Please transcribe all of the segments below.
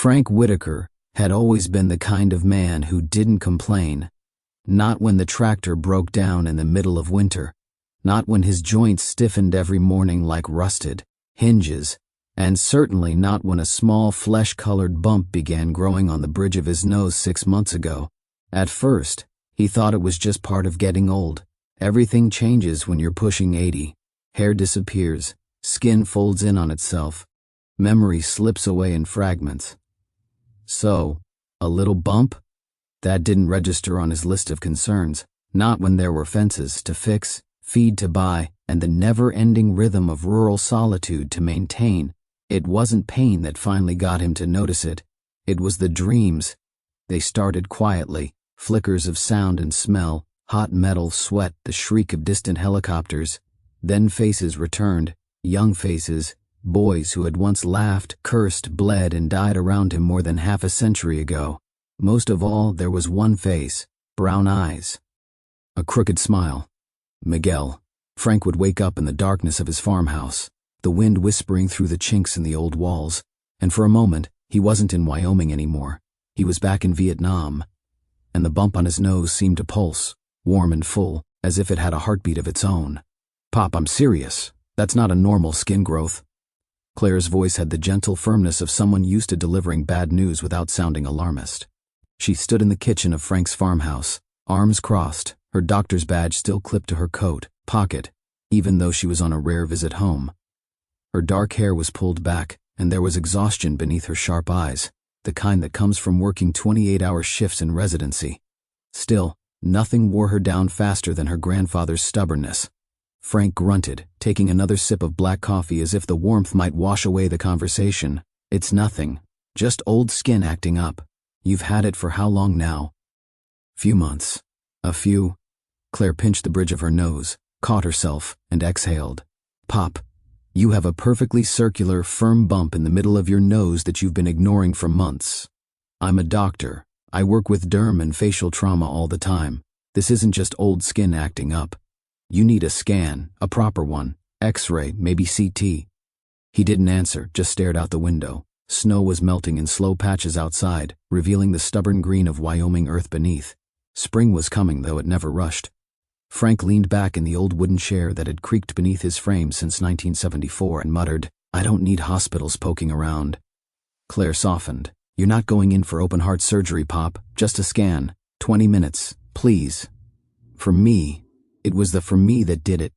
Frank Whitaker had always been the kind of man who didn't complain. Not when the tractor broke down in the middle of winter. Not when his joints stiffened every morning like rusted hinges. And certainly not when a small flesh-colored bump began growing on the bridge of his nose 6 months ago. At first, he thought it was just part of getting old. Everything changes when you're pushing 80. Hair disappears, skin folds in on itself, memory slips away in fragments. So, a little bump? That didn't register on his list of concerns, not when there were fences to fix, feed to buy, and the never-ending rhythm of rural solitude to maintain. It wasn't pain that finally got him to notice it. It was the dreams. They started quietly, flickers of sound and smell, hot metal, sweat, the shriek of distant helicopters. Then faces returned, young faces, boys who had once laughed, cursed, bled, and died around him more than half a century ago. Most of all, there was one face, brown eyes. A crooked smile. Miguel. Frank would wake up in the darkness of his farmhouse, the wind whispering through the chinks in the old walls, and for a moment, he wasn't in Wyoming anymore. He was back in Vietnam, and the bump on his nose seemed to pulse, warm and full, as if it had a heartbeat of its own. "Pop, I'm serious. That's not a normal skin growth." Claire's voice had the gentle firmness of someone used to delivering bad news without sounding alarmist. She stood in the kitchen of Frank's farmhouse, arms crossed, her doctor's badge still clipped to her coat pocket, even though she was on a rare visit home. Her dark hair was pulled back, and there was exhaustion beneath her sharp eyes, the kind that comes from working 28-hour shifts in residency. Still, nothing wore her down faster than her grandfather's stubbornness. Frank grunted, taking another sip of black coffee as if the warmth might wash away the conversation. "It's nothing. Just old skin acting up. You've had it for how long now?" "Few months." "A few?" Claire pinched the bridge of her nose, caught herself, and exhaled. "Pop, you have a perfectly circular, firm bump in the middle of your nose that you've been ignoring for months. I'm a doctor. I work with derm and facial trauma all the time. This isn't just old skin acting up. You need a scan, a proper one, X-ray, maybe CT. He didn't answer, just stared out the window. Snow was melting in slow patches outside, revealing the stubborn green of Wyoming earth beneath. Spring was coming, though it never rushed. Frank leaned back in the old wooden chair that had creaked beneath his frame since 1974 and muttered, "I don't need hospitals poking around." Claire softened. "You're not going in for open-heart surgery, Pop. Just a scan. 20 minutes, please." For me, it was the for me that did it.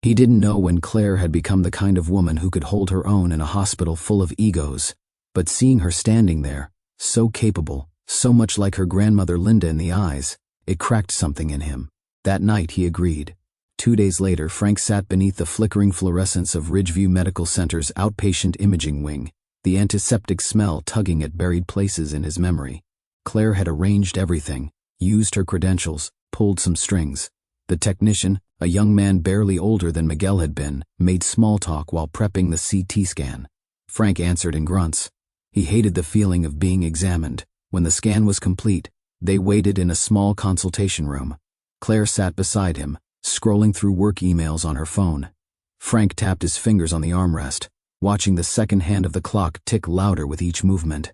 He didn't know when Claire had become the kind of woman who could hold her own in a hospital full of egos, but seeing her standing there, so capable, so much like her grandmother Linda in the eyes, it cracked something in him. That night he agreed. 2 days later, Frank sat beneath the flickering fluorescence of Ridgeview Medical Center's outpatient imaging wing, the antiseptic smell tugging at buried places in his memory. Claire had arranged everything, used her credentials, pulled some strings. The technician, a young man barely older than Miguel had been, made small talk while prepping the CT scan. Frank answered in grunts. He hated the feeling of being examined. When the scan was complete, they waited in a small consultation room. Claire sat beside him, scrolling through work emails on her phone. Frank tapped his fingers on the armrest, watching the second hand of the clock tick louder with each movement.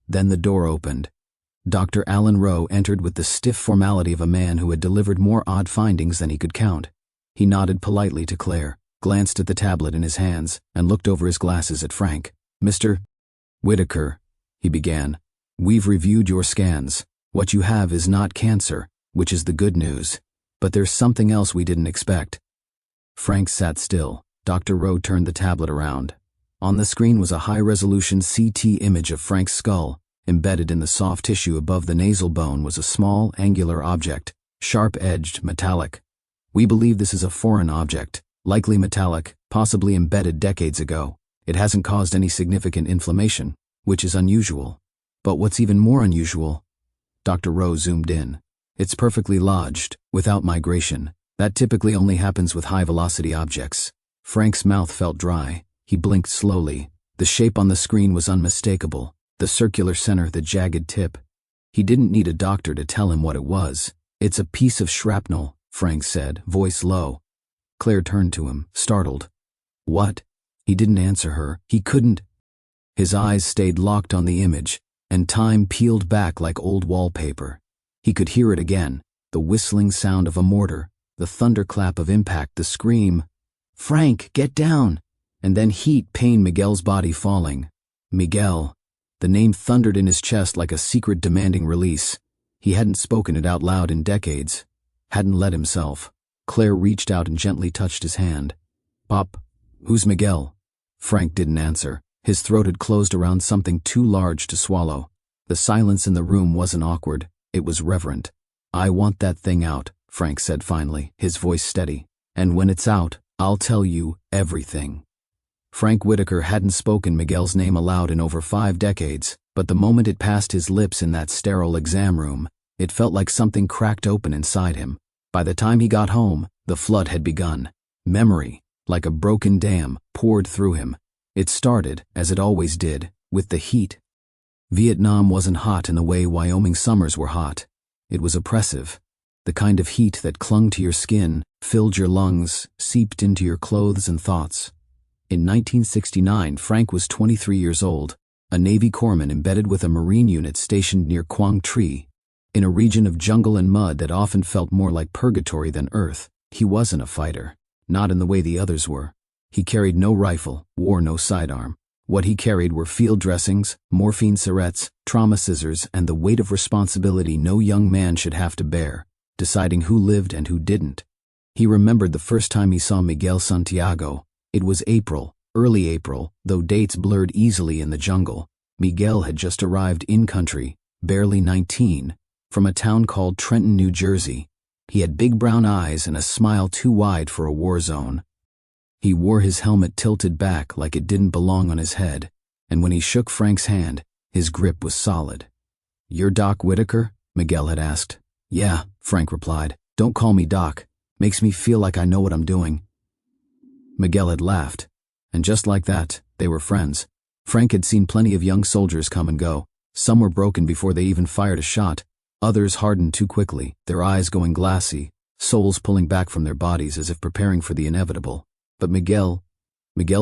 Then the door opened. Dr. Alan Rowe entered with the stiff formality of a man who had delivered more odd findings than he could count. He nodded politely to Claire, glanced at the tablet in his hands, and looked over his glasses at Frank. "Mr. Whitaker," he began, "we've reviewed your scans. What you have is not cancer, which is the good news. But there's something else we didn't expect." Frank sat still. Dr. Rowe turned the tablet around. On the screen was a high-resolution CT image of Frank's skull. Embedded in the soft tissue above the nasal bone was a small, angular object, sharp-edged, metallic. "We believe this is a foreign object, likely metallic, possibly embedded decades ago. It hasn't caused any significant inflammation, which is unusual. But what's even more unusual..." Dr. Rowe zoomed in. "It's perfectly lodged, without migration. That typically only happens with high-velocity objects." Frank's mouth felt dry. He blinked slowly. The shape on the screen was unmistakable. The circular center, the jagged tip. He didn't need a doctor to tell him what it was. "It's a piece of shrapnel," Frank said, voice low. Claire turned to him, startled. "What?" He didn't answer her. He couldn't. His eyes stayed locked on the image, and time peeled back like old wallpaper. He could hear it again, the whistling sound of a mortar, the thunderclap of impact, the scream, "Frank, get down!" And then heat pained Miguel's body falling. Miguel. The name thundered in his chest like a secret demanding release. He hadn't spoken it out loud in decades. Hadn't let himself. Claire reached out and gently touched his hand. "Pop, who's Miguel?" Frank didn't answer. His throat had closed around something too large to swallow. The silence in the room wasn't awkward. It was reverent. "I want that thing out," Frank said finally, his voice steady. "And when it's out, I'll tell you everything." Frank Whitaker hadn't spoken Miguel's name aloud in over 5 decades, but the moment it passed his lips in that sterile exam room, it felt like something cracked open inside him. By the time he got home, the flood had begun. Memory, like a broken dam, poured through him. It started, as it always did, with the heat. Vietnam wasn't hot in the way Wyoming summers were hot. It was oppressive. The kind of heat that clung to your skin, filled your lungs, seeped into your clothes and thoughts. In 1969, Frank was 23 years old, a Navy corpsman embedded with a Marine unit stationed near Quang Tri. In a region of jungle and mud that often felt more like purgatory than earth, he wasn't a fighter, not in the way the others were. He carried no rifle, wore no sidearm. What he carried were field dressings, morphine syrettes, trauma scissors, and the weight of responsibility no young man should have to bear, deciding who lived and who didn't. He remembered the first time he saw Miguel Santiago. It was April, early April, though dates blurred easily in the jungle. Miguel had just arrived in-country, barely 19, from a town called Trenton, New Jersey. He had big brown eyes and a smile too wide for a war zone. He wore his helmet tilted back like it didn't belong on his head, and when he shook Frank's hand, his grip was solid. "You're Doc Whitaker?" Miguel had asked. "Yeah," Frank replied. "Don't call me Doc. Makes me feel like I know what I'm doing." Miguel had laughed, and just like that, they were friends. Frank had seen plenty of young soldiers come and go. Some were broken before they even fired a shot. Others hardened too quickly, their eyes going glassy, souls pulling back from their bodies as if preparing for the inevitable. But Miguel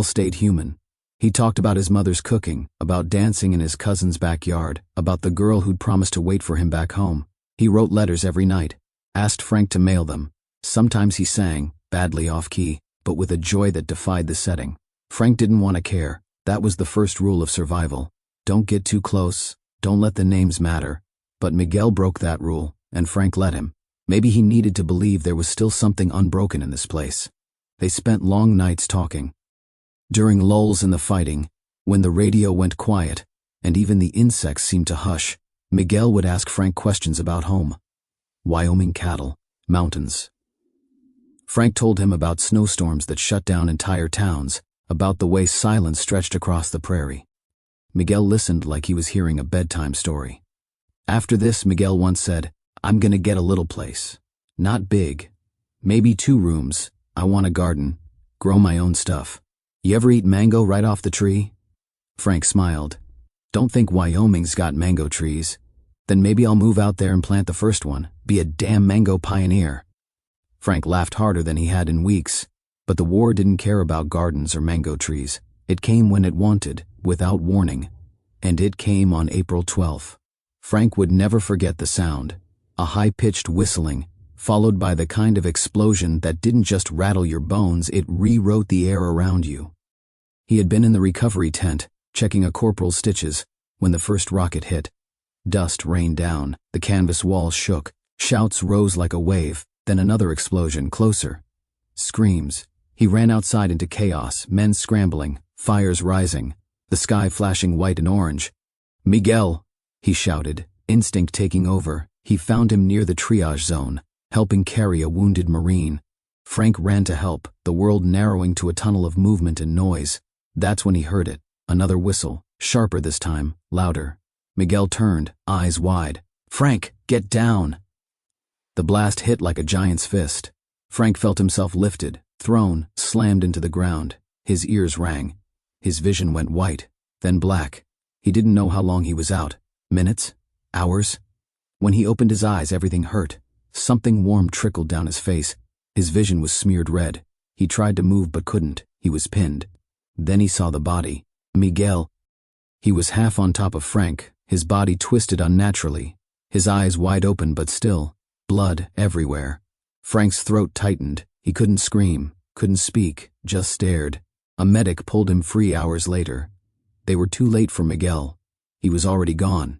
stayed human. He talked about his mother's cooking, about dancing in his cousin's backyard, about the girl who'd promised to wait for him back home. He wrote letters every night, asked Frank to mail them. Sometimes he sang, badly off-key, but with a joy that defied the setting. Frank didn't want to care. That was the first rule of survival. Don't get too close, don't let the names matter. But Miguel broke that rule, and Frank let him. Maybe he needed to believe there was still something unbroken in this place. They spent long nights talking. During lulls in the fighting, when the radio went quiet, and even the insects seemed to hush, Miguel would ask Frank questions about home. Wyoming cattle, mountains. Frank told him about snowstorms that shut down entire towns, about the way silence stretched across the prairie. Miguel listened like he was hearing a bedtime story. After this, Miguel once said, "I'm gonna get a little place. Not big. Maybe 2 rooms. I want a garden. Grow my own stuff. You ever eat mango right off the tree?" Frank smiled. "Don't think Wyoming's got mango trees. Then maybe I'll move out there and plant the first one. Be a damn mango pioneer." Frank laughed harder than he had in weeks. But the war didn't care about gardens or mango trees. It came when it wanted, without warning. And it came on April 12th. Frank would never forget the sound. A high-pitched whistling, followed by the kind of explosion that didn't just rattle your bones, it rewrote the air around you. He had been in the recovery tent, checking a corporal's stitches, when the first rocket hit. Dust rained down, the canvas walls shook, shouts rose like a wave, then another explosion, closer. Screams. He ran outside into chaos, men scrambling, fires rising, the sky flashing white and orange. "Miguel!" he shouted, instinct taking over. He found him near the triage zone, helping carry a wounded Marine. Frank ran to help, the world narrowing to a tunnel of movement and noise. That's when he heard it, another whistle, sharper this time, louder. Miguel turned, eyes wide. "Frank, get down!" The blast hit like a giant's fist. Frank felt himself lifted, thrown, slammed into the ground. His ears rang. His vision went white, then black. He didn't know how long he was out. Minutes? Hours? When he opened his eyes, everything hurt. Something warm trickled down his face. His vision was smeared red. He tried to move but couldn't. He was pinned. Then he saw the body. Miguel. He was half on top of Frank, his body twisted unnaturally, his eyes wide open but still, blood everywhere. Frank's throat tightened. He couldn't scream, couldn't speak, just stared. A medic pulled him free hours later. They were too late for Miguel. He was already gone.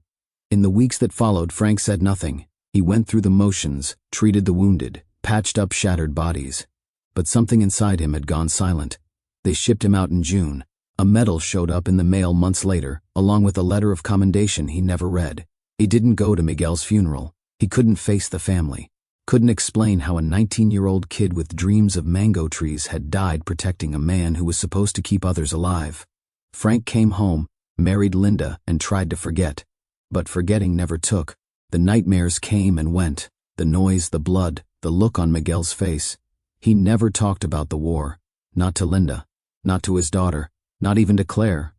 In the weeks that followed, Frank said nothing. He went through the motions, treated the wounded, patched up shattered bodies. But something inside him had gone silent. They shipped him out in June. A medal showed up in the mail months later, along with a letter of commendation he never read. He didn't go to Miguel's funeral. He couldn't face the family. Couldn't explain how a 19-year-old kid with dreams of mango trees had died protecting a man who was supposed to keep others alive. Frank came home, married Linda, and tried to forget. But forgetting never took. The nightmares came and went. The noise, the blood, the look on Miguel's face. He never talked about the war. Not to Linda. Not to his daughter. Not even to Claire.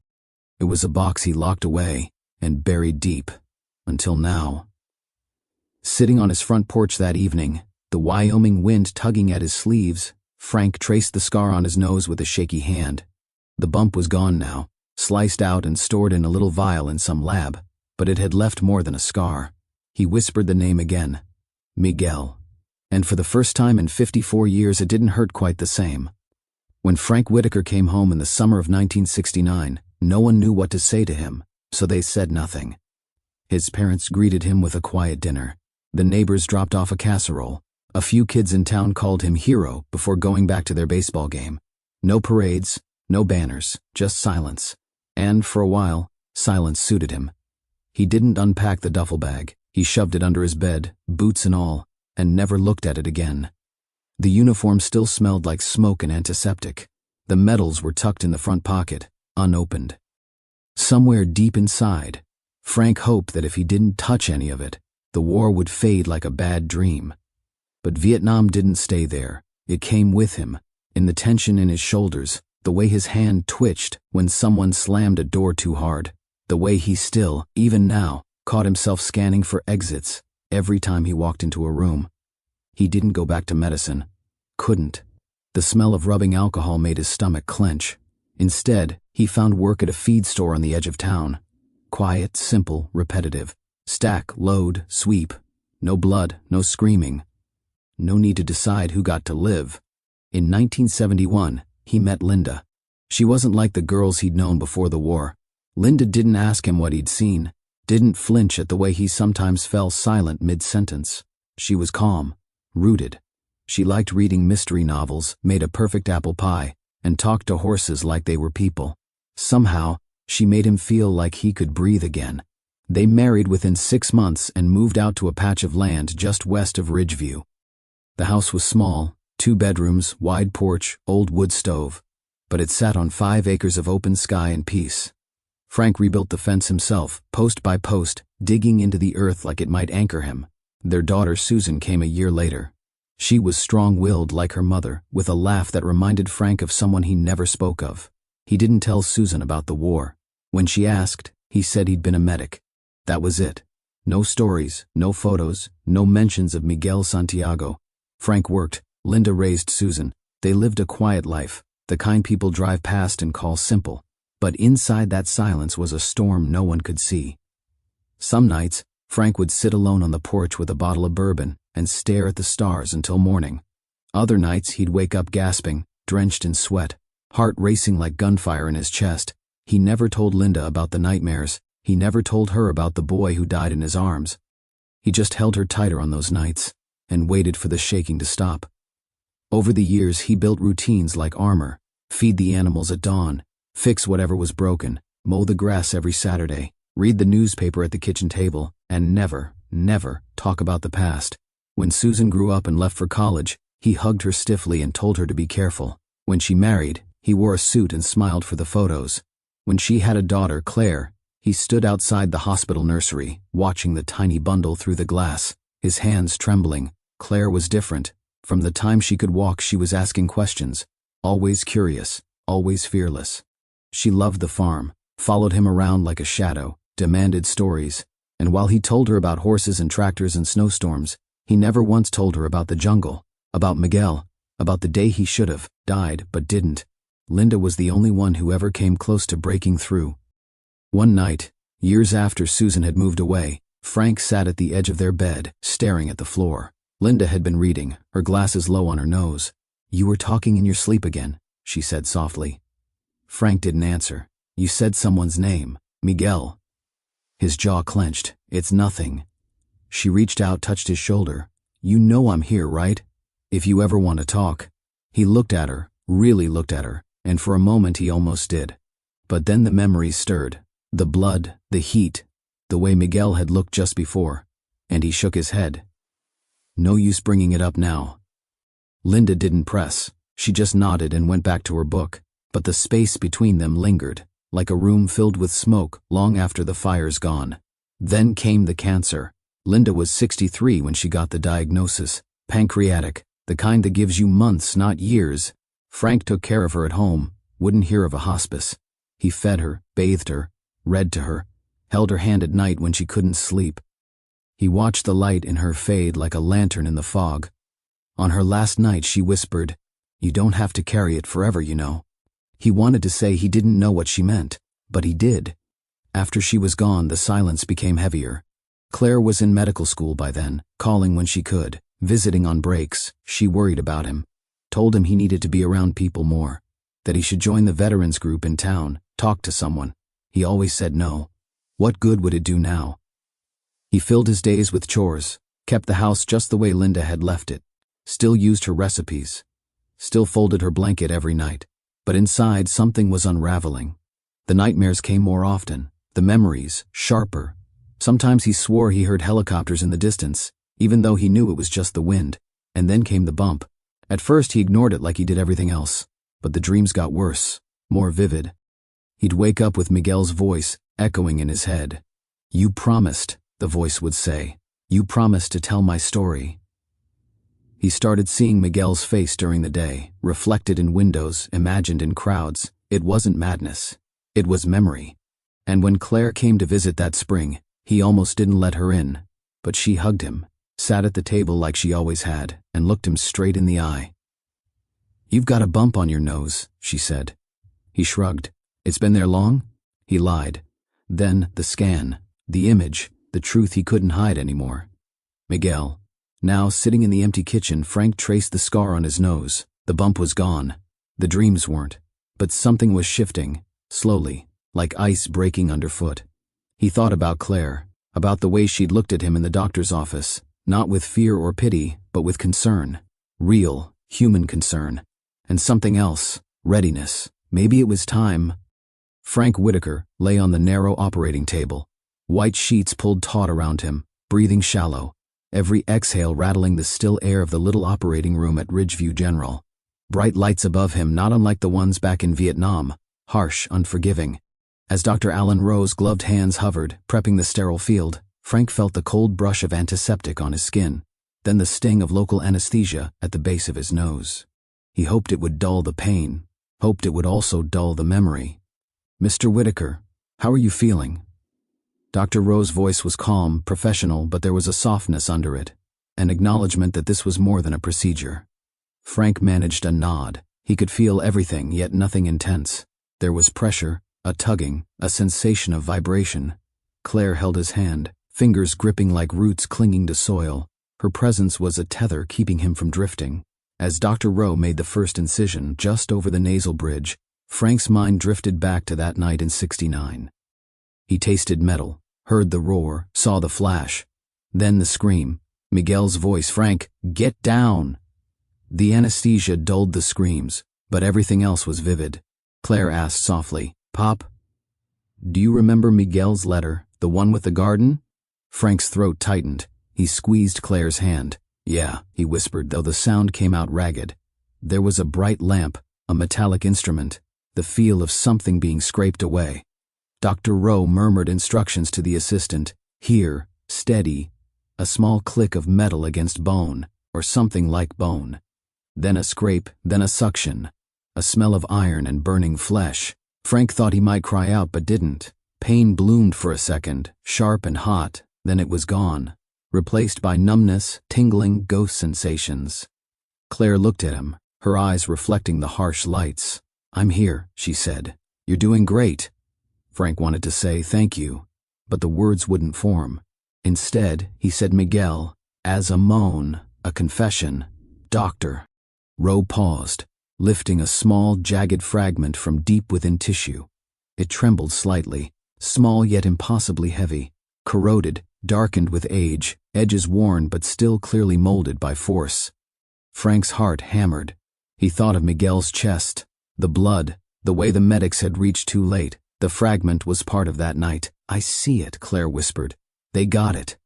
It was a box he locked away and buried deep. Until now. Sitting on his front porch that evening, the Wyoming wind tugging at his sleeves, Frank traced the scar on his nose with a shaky hand. The bump was gone now, sliced out and stored in a little vial in some lab, but it had left more than a scar. He whispered the name again. Miguel. And for the first time in 54 years it didn't hurt quite the same. When Frank Whitaker came home in the summer of 1969, no one knew what to say to him, so they said nothing. His parents greeted him with a quiet dinner. The neighbors dropped off a casserole. A few kids in town called him hero before going back to their baseball game. No parades, no banners, just silence. And, for a while, silence suited him. He didn't unpack the duffel bag. He shoved it under his bed, boots and all, and never looked at it again. The uniform still smelled like smoke and antiseptic. The medals were tucked in the front pocket, unopened. Somewhere deep inside, Frank hoped that if he didn't touch any of it, the war would fade like a bad dream. But Vietnam didn't stay there. It came with him, in the tension in his shoulders, the way his hand twitched when someone slammed a door too hard, the way he still, even now, caught himself scanning for exits every time he walked into a room. He didn't go back to medicine. Couldn't. The smell of rubbing alcohol made his stomach clench. Instead, he found work at a feed store on the edge of town. Quiet, simple, repetitive. Stack, load, sweep. No blood, no screaming. No need to decide who got to live. In 1971, he met Linda. She wasn't like the girls he'd known before the war. Linda didn't ask him what he'd seen, didn't flinch at the way he sometimes fell silent mid-sentence. She was calm, rooted. She liked reading mystery novels, made a perfect apple pie, and talked to horses like they were people. Somehow, she made him feel like he could breathe again. They married within 6 months and moved out to a patch of land just west of Ridgeview. The house was small, 2 bedrooms, wide porch, old wood stove, but it sat on 5 acres of open sky and peace. Frank rebuilt the fence himself, post by post, digging into the earth like it might anchor him. Their daughter Susan came a year later. She was strong-willed like her mother, with a laugh that reminded Frank of someone he never spoke of. He didn't tell Susan about the war. When she asked, he said he'd been a medic. That was it. No stories, no photos, no mentions of Miguel Santiago. Frank worked. Linda raised Susan. They lived a quiet life, the kind people drive past and call simple. But inside that silence was a storm no one could see. Some nights, Frank would sit alone on the porch with a bottle of bourbon and stare at the stars until morning. Other nights he'd wake up gasping, drenched in sweat, heart racing like gunfire in his chest. He never told Linda about the nightmares. He never told her about the boy who died in his arms. He just held her tighter on those nights and waited for the shaking to stop. Over the years, he built routines like armor: feed the animals at dawn, fix whatever was broken, mow the grass every Saturday, read the newspaper at the kitchen table, and never, never talk about the past. When Susan grew up and left for college, he hugged her stiffly and told her to be careful. When she married, he wore a suit and smiled for the photos. When she had a daughter, Claire, he stood outside the hospital nursery, watching the tiny bundle through the glass, his hands trembling. Claire was different. From the time she could walk, she was asking questions, always curious, always fearless. She loved the farm, followed him around like a shadow, demanded stories, and while he told her about horses and tractors and snowstorms, he never once told her about the jungle, about Miguel, about the day he should have died but didn't. Linda was the only one who ever came close to breaking through. One night, years after Susan had moved away, Frank sat at the edge of their bed, staring at the floor. Linda had been reading, her glasses low on her nose. "You were talking in your sleep again," she said softly. Frank didn't answer. "You said someone's name. Miguel." His jaw clenched. "It's nothing." She reached out, touched his shoulder. "You know I'm here, right? If you ever want to talk." He looked at her, really looked at her, and for a moment he almost did. But then the memories stirred. The blood, the heat, the way Miguel had looked just before. And he shook his head. "No use bringing it up now." Linda didn't press. She just nodded and went back to her book. But the space between them lingered, like a room filled with smoke long after the fire's gone. Then came the cancer. Linda was 63 when she got the diagnosis. Pancreatic, the kind that gives you months, not years. Frank took care of her at home, wouldn't hear of a hospice. He fed her, bathed her, read to her, held her hand at night when she couldn't sleep. He watched the light in her fade like a lantern in the fog. On her last night she whispered, "You don't have to carry it forever, you know." He wanted to say he didn't know what she meant, but he did. After she was gone, the silence became heavier. Claire was in medical school by then, calling when she could, visiting on breaks. She worried about him, told him he needed to be around people more, that he should join the veterans group in town, talk to someone. He always said no. What good would it do now? He filled his days with chores, kept the house just the way Linda had left it, still used her recipes, still folded her blanket every night. But inside something was unraveling. The nightmares came more often, the memories, sharper. Sometimes he swore he heard helicopters in the distance, even though he knew it was just the wind. And then came the bump. At first he ignored it like he did everything else, but the dreams got worse, more vivid. He'd wake up with Miguel's voice echoing in his head. "You promised," the voice would say. "You promised to tell my story." He started seeing Miguel's face during the day, reflected in windows, imagined in crowds. It wasn't madness. It was memory. And when Claire came to visit that spring, he almost didn't let her in. But she hugged him, sat at the table like she always had, and looked him straight in the eye. "You've got a bump on your nose," she said. He shrugged. "It's been there long?" He lied. Then the scan, the image, the truth he couldn't hide anymore. Miguel. Now, sitting in the empty kitchen, Frank traced the scar on his nose. The bump was gone. The dreams weren't. But something was shifting, slowly, like ice breaking underfoot. He thought about Claire, about the way she'd looked at him in the doctor's office, not with fear or pity, but with concern. Real, human concern. And something else, readiness. Maybe it was time. Frank Whitaker lay on the narrow operating table. White sheets pulled taut around him, breathing shallow. Every exhale rattling the still air of the little operating room at Ridgeview General. Bright lights above him, not unlike the ones back in Vietnam, harsh, unforgiving. As Dr. Allen Rowe's gloved hands hovered, prepping the sterile field, Frank felt the cold brush of antiseptic on his skin, then the sting of local anesthesia at the base of his nose. He hoped it would dull the pain, hoped it would also dull the memory. "Mr. Whitaker, how are you feeling?" Dr. Rowe's voice was calm, professional, but there was a softness under it, an acknowledgement that this was more than a procedure. Frank managed a nod. He could feel everything, yet nothing intense. There was pressure, a tugging, a sensation of vibration. Claire held his hand, fingers gripping like roots clinging to soil. Her presence was a tether keeping him from drifting. As Dr. Rowe made the first incision just over the nasal bridge, Frank's mind drifted back to that night in '69. He tasted metal, heard the roar, saw the flash. Then the scream. Miguel's voice, "Frank, get down!" The anesthesia dulled the screams, but everything else was vivid. Claire asked softly, "Pop, do you remember Miguel's letter, the one with the garden?" Frank's throat tightened. He squeezed Claire's hand. "Yeah," he whispered, though the sound came out ragged. There was a bright lamp, a metallic instrument, the feel of something being scraped away. Dr. Rowe murmured instructions to the assistant. "Here, steady." A small click of metal against bone, or something like bone. Then a scrape, then a suction. A smell of iron and burning flesh. Frank thought he might cry out, but didn't. Pain bloomed for a second, sharp and hot, then it was gone, replaced by numbness, tingling, ghost sensations. Claire looked at him, her eyes reflecting the harsh lights. "I'm here," she said. "You're doing great." Frank wanted to say thank you, but the words wouldn't form. Instead, he said Miguel, as a moan, a confession. Doctor. Roe paused, lifting a small, jagged fragment from deep within tissue. It trembled slightly, small yet impossibly heavy, corroded, darkened with age, edges worn but still clearly molded by force. Frank's heart hammered. He thought of Miguel's chest, the blood, the way the medics had reached too late. The fragment was part of that night. I see it, Claire whispered. They got it.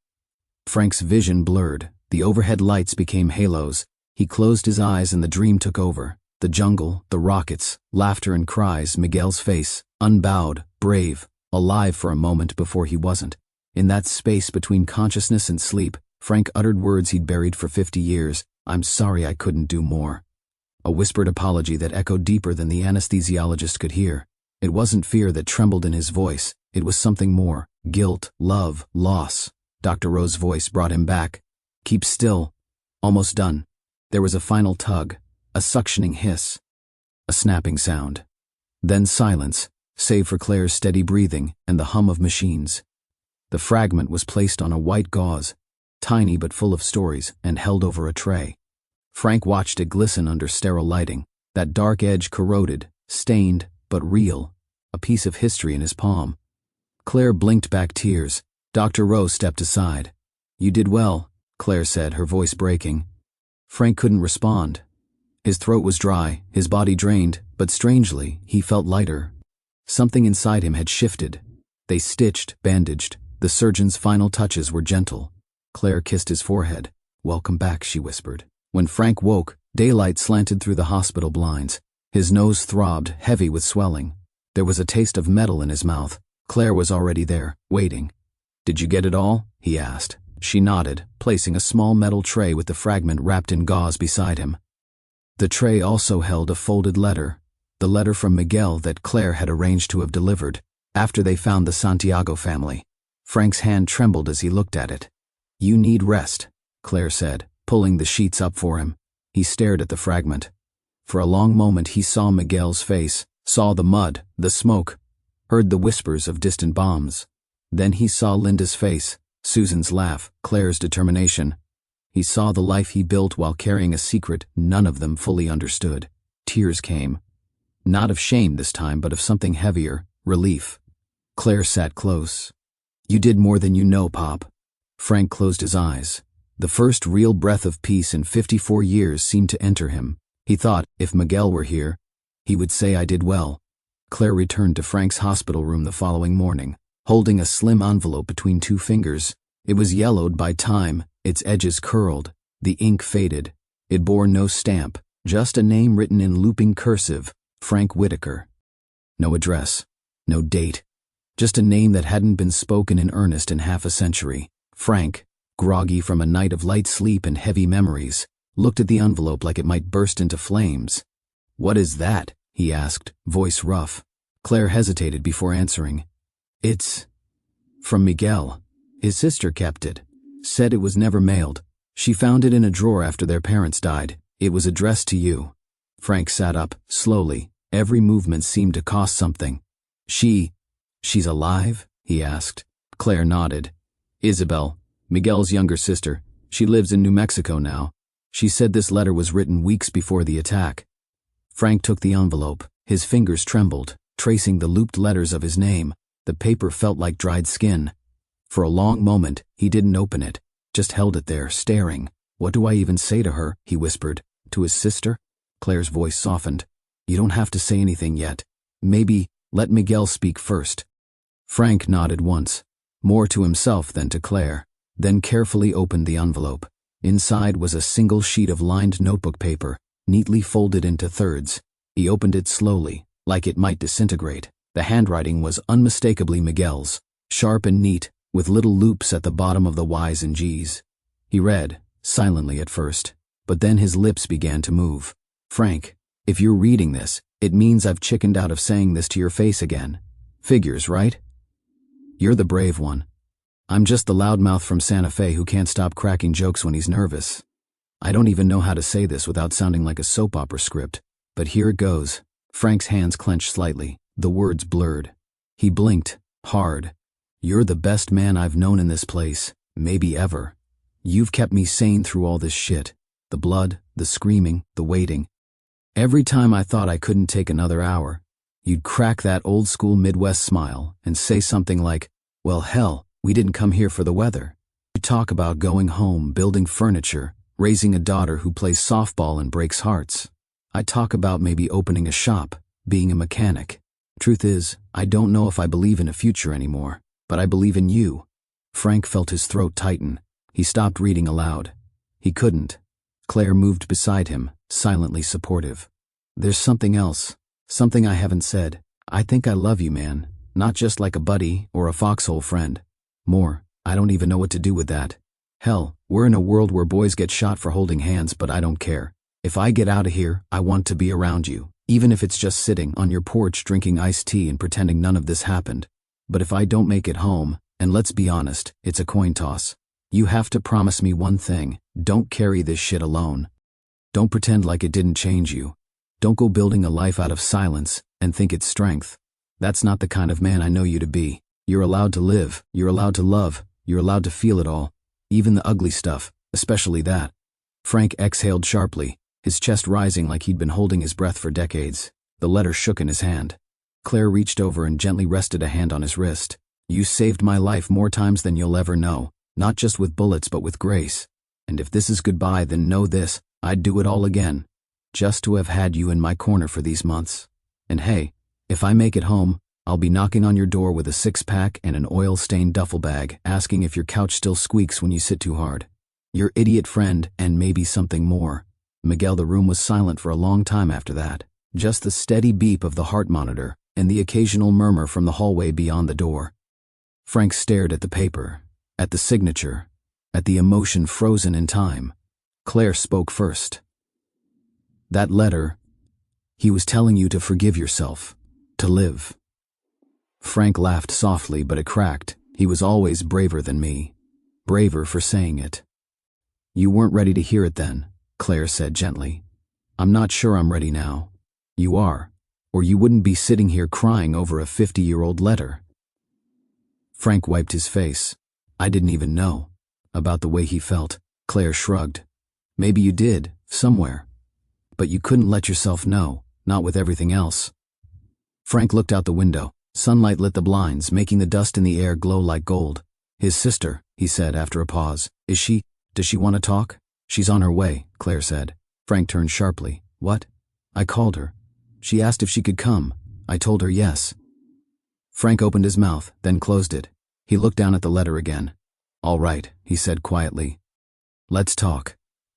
Frank's vision blurred. The overhead lights became halos. He closed his eyes and the dream took over. The jungle, the rockets, laughter and cries, Miguel's face, unbowed, brave, alive for a moment before he wasn't. In that space between consciousness and sleep, Frank uttered words he'd buried for 50 years. I'm sorry I couldn't do more. A whispered apology that echoed deeper than the anesthesiologist could hear. It wasn't fear that trembled in his voice. It was something more. Guilt, love, loss. Dr. Rowe's voice brought him back. Keep still. Almost done. There was a final tug, a suctioning hiss, a snapping sound. Then silence, save for Claire's steady breathing and the hum of machines. The fragment was placed on a white gauze, tiny but full of stories, and held over a tray. Frank watched it glisten under sterile lighting, that dark edge corroded, stained, but real, a piece of history in his palm. Claire blinked back tears. Dr. Rowe stepped aside. You did well, Claire said, her voice breaking. Frank couldn't respond. His throat was dry, his body drained, but strangely, he felt lighter. Something inside him had shifted. They stitched, bandaged. The surgeon's final touches were gentle. Claire kissed his forehead. Welcome back, she whispered. When Frank woke, daylight slanted through the hospital blinds. His nose throbbed, heavy with swelling. There was a taste of metal in his mouth. Claire was already there, waiting. Did you get it all? He asked. She nodded, placing a small metal tray with the fragment wrapped in gauze beside him. The tray also held a folded letter, the letter from Miguel that Claire had arranged to have delivered, after they found the Santiago family. Frank's hand trembled as he looked at it. You need rest, Claire said, pulling the sheets up for him. He stared at the fragment. For a long moment he saw Miguel's face, saw the mud, the smoke, heard the whispers of distant bombs. Then he saw Linda's face, Susan's laugh, Claire's determination. He saw the life he built while carrying a secret none of them fully understood. Tears came. Not of shame this time, but of something heavier, relief. Claire sat close. You did more than you know, Pop. Frank closed his eyes. The first real breath of peace in 54 years seemed to enter him. He thought, if Miguel were here, he would say I did well. Claire returned to Frank's hospital room the following morning, holding a slim envelope between two fingers. It was yellowed by time, its edges curled, the ink faded. It bore no stamp, just a name written in looping cursive, Frank Whitaker. No address, no date, just a name that hadn't been spoken in earnest in half a century. Frank, groggy from a night of light sleep and heavy memories, looked at the envelope like it might burst into flames. What is that? He asked, voice rough. Claire hesitated before answering. It's from Miguel. His sister kept it. Said it was never mailed. She found it in a drawer after their parents died. It was addressed to you. Frank sat up, slowly. Every movement seemed to cost something. She's alive? He asked. Claire nodded. Isabel, Miguel's younger sister. She lives in New Mexico now. She said this letter was written weeks before the attack. Frank took the envelope. His fingers trembled, tracing the looped letters of his name. The paper felt like dried skin. For a long moment, he didn't open it, just held it there, staring. What do I even say to her? He whispered. To his sister? Claire's voice softened. You don't have to say anything yet. Maybe let Miguel speak first. Frank nodded once, more to himself than to Claire, then carefully opened the envelope. Inside was a single sheet of lined notebook paper, neatly folded into thirds. He opened it slowly, like it might disintegrate. The handwriting was unmistakably Miguel's, sharp and neat, with little loops at the bottom of the Y's and G's. He read, silently at first, but then his lips began to move. Frank, if you're reading this, it means I've chickened out of saying this to your face again. Figures, right? You're the brave one. I'm just the loudmouth from Santa Fe who can't stop cracking jokes when he's nervous. I don't even know how to say this without sounding like a soap opera script, but here it goes. Frank's hands clenched slightly, the words blurred. He blinked, hard. You're the best man I've known in this place, maybe ever. You've kept me sane through all this shit. The blood, the screaming, the waiting. Every time I thought I couldn't take another hour, you'd crack that old-school Midwest smile and say something like, well, hell, we didn't come here for the weather. You talk about going home, building furniture, raising a daughter who plays softball and breaks hearts. I talk about maybe opening a shop, being a mechanic. Truth is, I don't know if I believe in a future anymore, but I believe in you. Frank felt his throat tighten. He stopped reading aloud. He couldn't. Claire moved beside him, silently supportive. There's something else, something I haven't said. I think I love you, man, not just like a buddy or a foxhole friend. More, I don't even know what to do with that. Hell, we're in a world where boys get shot for holding hands, but I don't care. If I get out of here, I want to be around you, even if it's just sitting on your porch drinking iced tea and pretending none of this happened. But if I don't make it home, and let's be honest, it's a coin toss, you have to promise me one thing: don't carry this shit alone. Don't pretend like it didn't change you. Don't go building a life out of silence and think it's strength. That's not the kind of man I know you to be. You're allowed to live, you're allowed to love, you're allowed to feel it all. Even the ugly stuff, especially that. Frank exhaled sharply, his chest rising like he'd been holding his breath for decades. The letter shook in his hand. Claire reached over and gently rested a hand on his wrist. You saved my life more times than you'll ever know, not just with bullets but with grace. And if this is goodbye, then know this: I'd do it all again, just to have had you in my corner for these months. And hey, if I make it home, I'll be knocking on your door with a six-pack and an oil-stained duffel bag, asking if your couch still squeaks when you sit too hard. Your idiot friend, and maybe something more. Miguel. The room was silent for a long time after that. Just the steady beep of the heart monitor and the occasional murmur from the hallway beyond the door. Frank stared at the paper, at the signature, at the emotion frozen in time. Claire spoke first. That letter, he was telling you to forgive yourself, to live. Frank laughed softly, but it cracked. He was always braver than me. Braver for saying it. You weren't ready to hear it then, Claire said gently. I'm not sure I'm ready now. You are, or you wouldn't be sitting here crying over a 50-year-old letter. Frank wiped his face. I didn't even know about the way he felt. Claire shrugged. Maybe you did, somewhere. But you couldn't let yourself know, not with everything else. Frank looked out the window. Sunlight lit the blinds, making the dust in the air glow like gold. His sister, he said after a pause. Does she want to talk? She's on her way, Claire said. Frank turned sharply. What? I called her. She asked if she could come. I told her yes. Frank opened his mouth, then closed it. He looked down at the letter again. All right, he said quietly. Let's talk.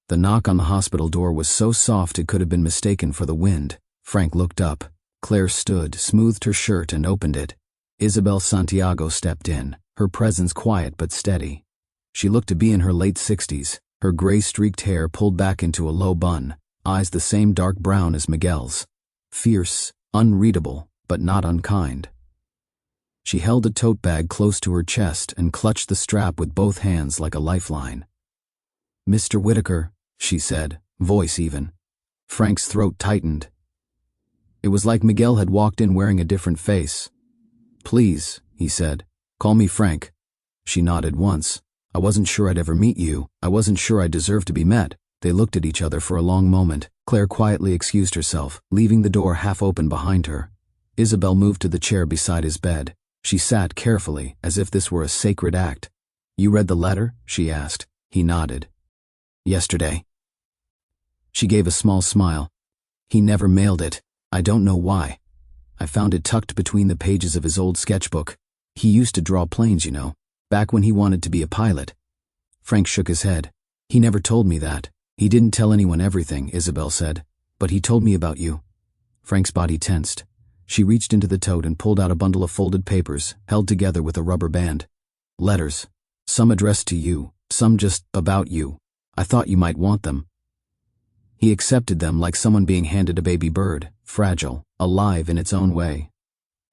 The knock on the hospital door was so soft it could have been mistaken for the wind. Frank looked up. Claire stood, smoothed her shirt, and opened it. Isabel Santiago stepped in, her presence quiet but steady. She looked to be in her late 60s, her gray-streaked hair pulled back into a low bun, eyes the same dark brown as Miguel's. Fierce, unreadable, but not unkind. She held a tote bag close to her chest and clutched the strap with both hands like a lifeline. Mr. Whitaker, she said, voice even. Frank's throat tightened. It was like Miguel had walked in wearing a different face. Please, he said, call me Frank. She nodded once. I wasn't sure I'd ever meet you. I wasn't sure I deserved to be met. They looked at each other for a long moment. Claire quietly excused herself, leaving the door half open behind her. Isabel moved to the chair beside his bed. She sat carefully, as if this were a sacred act. You read the letter? She asked. He nodded. Yesterday. She gave a small smile. He never mailed it. I don't know why. I found it tucked between the pages of his old sketchbook. He used to draw planes, you know, back when he wanted to be a pilot. Frank shook his head. He never told me that. He didn't tell anyone everything, Isabel said. But he told me about you. Frank's body tensed. She reached into the tote and pulled out a bundle of folded papers, held together with a rubber band. Letters. Some addressed to you, some just about you. I thought you might want them. He accepted them like someone being handed a baby bird, fragile, alive in its own way.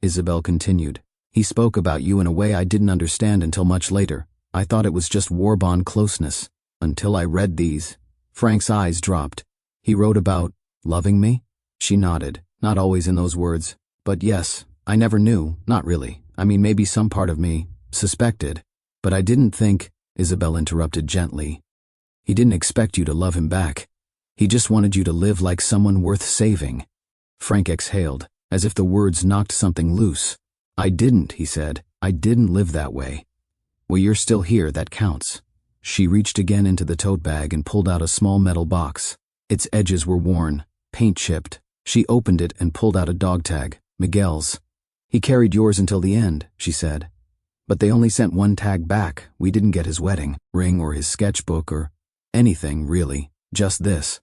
Isabel continued. He spoke about you in a way I didn't understand until much later. I thought it was just war-bond closeness. Until I read these. Frank's eyes dropped. He wrote about loving me? She nodded, not always in those words. But yes, I never knew, not really. I mean, maybe some part of me suspected, but I didn't think, Isabel interrupted gently. He didn't expect you to love him back. He just wanted you to live like someone worth saving. Frank exhaled, as if the words knocked something loose. I didn't, he said. I didn't live that way. Well, you're still here, that counts. She reached again into the tote bag and pulled out a small metal box. Its edges were worn, paint chipped. She opened it and pulled out a dog tag, Miguel's. He carried yours until the end, she said. But they only sent one tag back. We didn't get his wedding ring or his sketchbook or anything, really. Just this.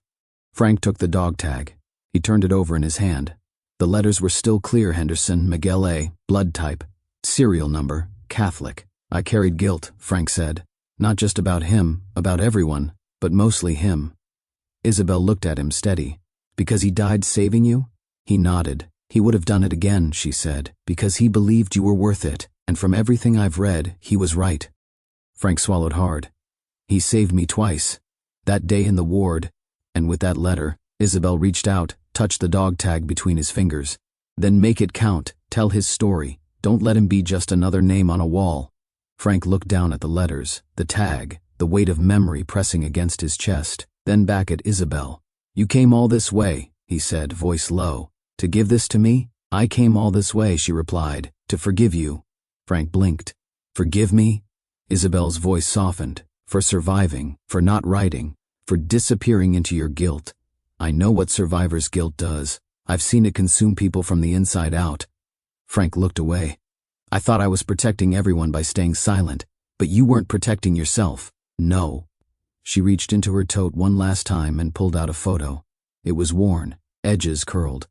Frank took the dog tag. He turned it over in his hand. The letters were still clear, Henderson, Miguel A., blood type, serial number, Catholic. I carried guilt, Frank said. Not just about him, about everyone, but mostly him. Isabel looked at him steady. Because he died saving you? He nodded. He would have done it again, she said, because he believed you were worth it, and from everything I've read, he was right. Frank swallowed hard. He saved me twice. That day in the ward, and with that letter, Isabel reached out, touched the dog tag between his fingers. Then make it count, tell his story. Don't let him be just another name on a wall. Frank looked down at the letters, the tag, the weight of memory pressing against his chest, then back at Isabel. You came all this way, he said, voice low. To give this to me? I came all this way, she replied, to forgive you. Frank blinked. Forgive me? Isabel's voice softened. For surviving, for not writing, for disappearing into your guilt. I know what survivor's guilt does. I've seen it consume people from the inside out. Frank looked away. I thought I was protecting everyone by staying silent, but you weren't protecting yourself. No. She reached into her tote one last time and pulled out a photo. It was worn, edges curled.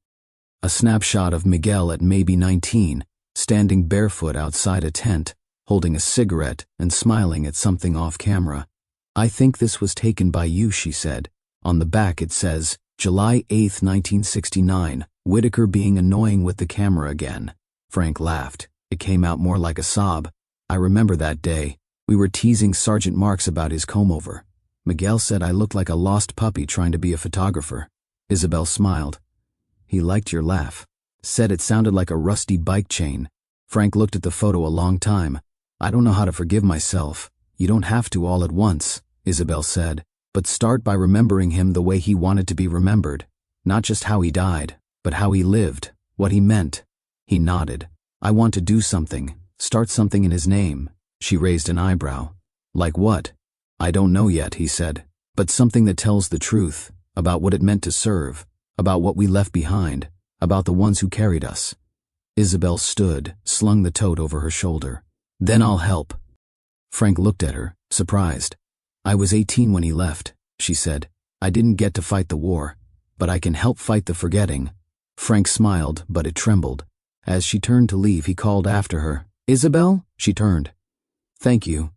A snapshot of Miguel at maybe 19, standing barefoot outside a tent, holding a cigarette and smiling at something off camera. I think this was taken by you, she said. On the back it says, July 8, 1969, Whitaker being annoying with the camera again. Frank laughed. It came out more like a sob. I remember that day. We were teasing Sergeant Marks about his comb-over. Miguel said I looked like a lost puppy trying to be a photographer. Isabel smiled. He liked your laugh. Said it sounded like a rusty bike chain. Frank looked at the photo a long time. I don't know how to forgive myself. You don't have to all at once, Isabel said, but start by remembering him the way he wanted to be remembered. Not just how he died, but how he lived, what he meant. He nodded. I want to do something, start something in his name. She raised an eyebrow. Like what? I don't know yet, he said, but something that tells the truth, about what it meant to serve, about what we left behind, about the ones who carried us. Isabel stood, slung the tote over her shoulder. Then I'll help. Frank looked at her, surprised. I was 18 when he left, she said. I didn't get to fight the war, but I can help fight the forgetting. Frank smiled, but it trembled. As she turned to leave, he called after her. Isabel? She turned. Thank you.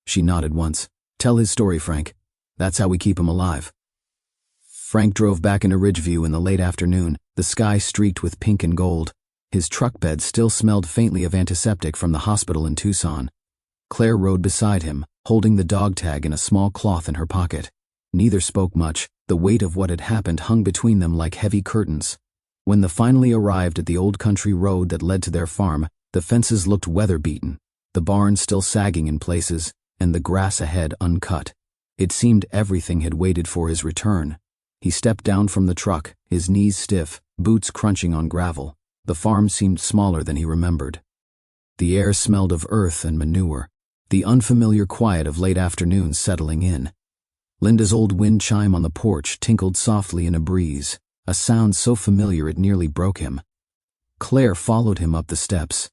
She nodded once. Tell his story, Frank. That's how we keep him alive. Frank drove back into Ridgeview in the late afternoon, the sky streaked with pink and gold. His truck bed still smelled faintly of antiseptic from the hospital in Tucson. Claire rode beside him, holding the dog tag in a small cloth in her pocket. Neither spoke much. The weight of what had happened hung between them like heavy curtains. When they finally arrived at the old country road that led to their farm, the fences looked weather-beaten, the barn still sagging in places, and the grass ahead uncut. It seemed everything had waited for his return. He stepped down from the truck, his knees stiff, boots crunching on gravel. The farm seemed smaller than he remembered. The air smelled of earth and manure, the unfamiliar quiet of late afternoon settling in. Linda's old wind chime on the porch tinkled softly in a breeze, a sound so familiar it nearly broke him. Claire followed him up the steps.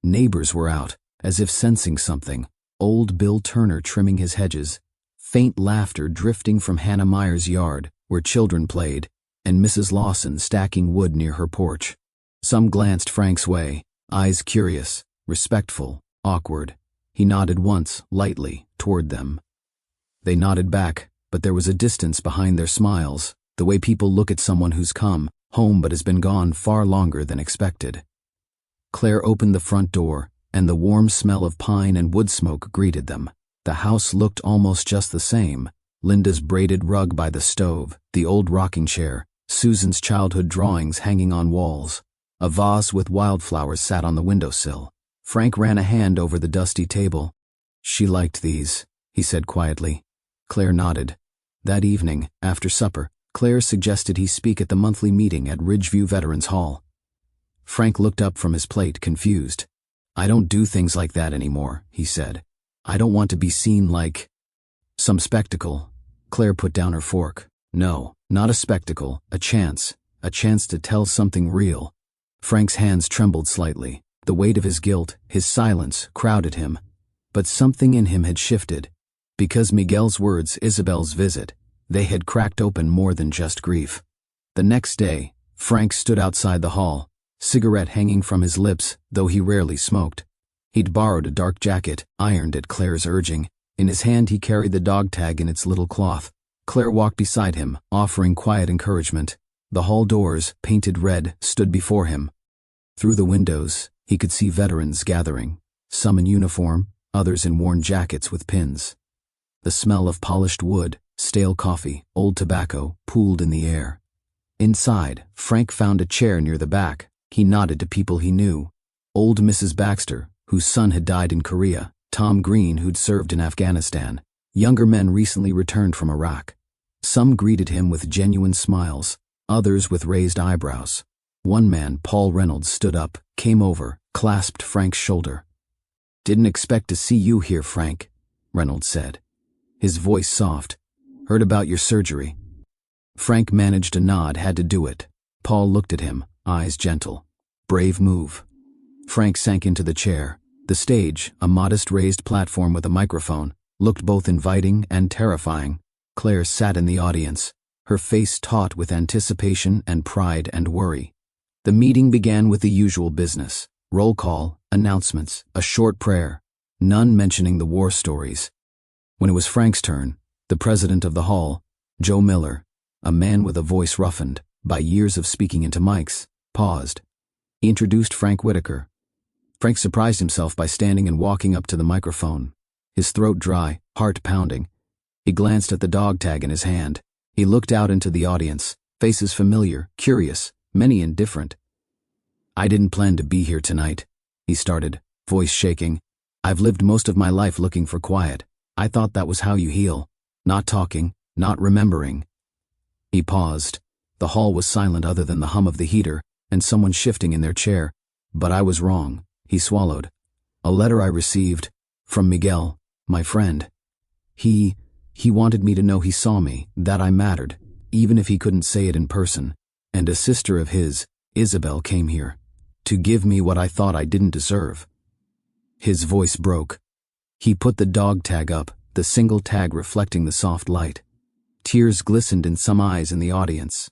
Neighbors were out, as if sensing something. Old Bill Turner trimming his hedges, faint laughter drifting from Hannah Meyer's yard, where children played, and Mrs. Lawson stacking wood near her porch. Some glanced Frank's way, eyes curious, respectful, awkward. He nodded once, lightly, toward them. They nodded back, but there was a distance behind their smiles, the way people look at someone who's come home but has been gone far longer than expected. Claire opened the front door, and the warm smell of pine and wood smoke greeted them. The house looked almost just the same. Linda's braided rug by the stove, the old rocking chair, Susan's childhood drawings hanging on walls. A vase with wildflowers sat on the windowsill. Frank ran a hand over the dusty table. "She liked these," he said quietly. Claire nodded. That evening, after supper, Claire suggested he speak at the monthly meeting at Ridgeview Veterans Hall. Frank looked up from his plate, confused. "I don't do things like that anymore," he said. "I don't want to be seen like some spectacle." Claire put down her fork. "No, not a spectacle, a chance to tell something real." Frank's hands trembled slightly. The weight of his guilt, his silence, crowded him. But something in him had shifted. Because Miguel's words, Isabel's visit, they had cracked open more than just grief. The next day, Frank stood outside the hall, cigarette hanging from his lips, though he rarely smoked. He'd borrowed a dark jacket, ironed at Claire's urging. In his hand he carried the dog tag in its little cloth. Claire walked beside him, offering quiet encouragement. The hall doors, painted red, stood before him. Through the windows, he could see veterans gathering, some in uniform, others in worn jackets with pins. The smell of polished wood, stale coffee, old tobacco pooled in the air. Inside, Frank found a chair near the back. He nodded to people he knew. Old Mrs. Baxter, whose son had died in Korea, Tom Green, who'd served in Afghanistan, younger men recently returned from Iraq. Some greeted him with genuine smiles, others with raised eyebrows. One man, Paul Reynolds, stood up, came over, clasped Frank's shoulder. "Didn't expect to see you here, Frank," Reynolds said. His voice soft. "Heard about your surgery." Frank managed a nod, had to do it. Paul looked at him, eyes gentle. "Brave move." Frank sank into the chair. The stage, a modest raised platform with a microphone, looked both inviting and terrifying. Claire sat in the audience, her face taut with anticipation and pride and worry. The meeting began with the usual business. Roll call, announcements, a short prayer, none mentioning the war stories. When it was Frank's turn, the president of the hall, Joe Miller, a man with a voice roughened by years of speaking into mics, paused. He introduced Frank Whitaker. Frank surprised himself by standing and walking up to the microphone, his throat dry, heart pounding. He glanced at the dog tag in his hand. He looked out into the audience, faces familiar, curious, many indifferent. "I didn't plan to be here tonight," he started, voice shaking. "I've lived most of my life looking for quiet. I thought that was how you heal. Not talking, not remembering." He paused. The hall was silent other than the hum of the heater and someone shifting in their chair. "But I was wrong," he swallowed. "A letter I received from Miguel, my friend. He wanted me to know he saw me, that I mattered, even if he couldn't say it in person. And a sister of his, Isabel, came here to give me what I thought I didn't deserve." His voice broke. He put the dog tag up, the single tag reflecting the soft light. Tears glistened in some eyes in the audience.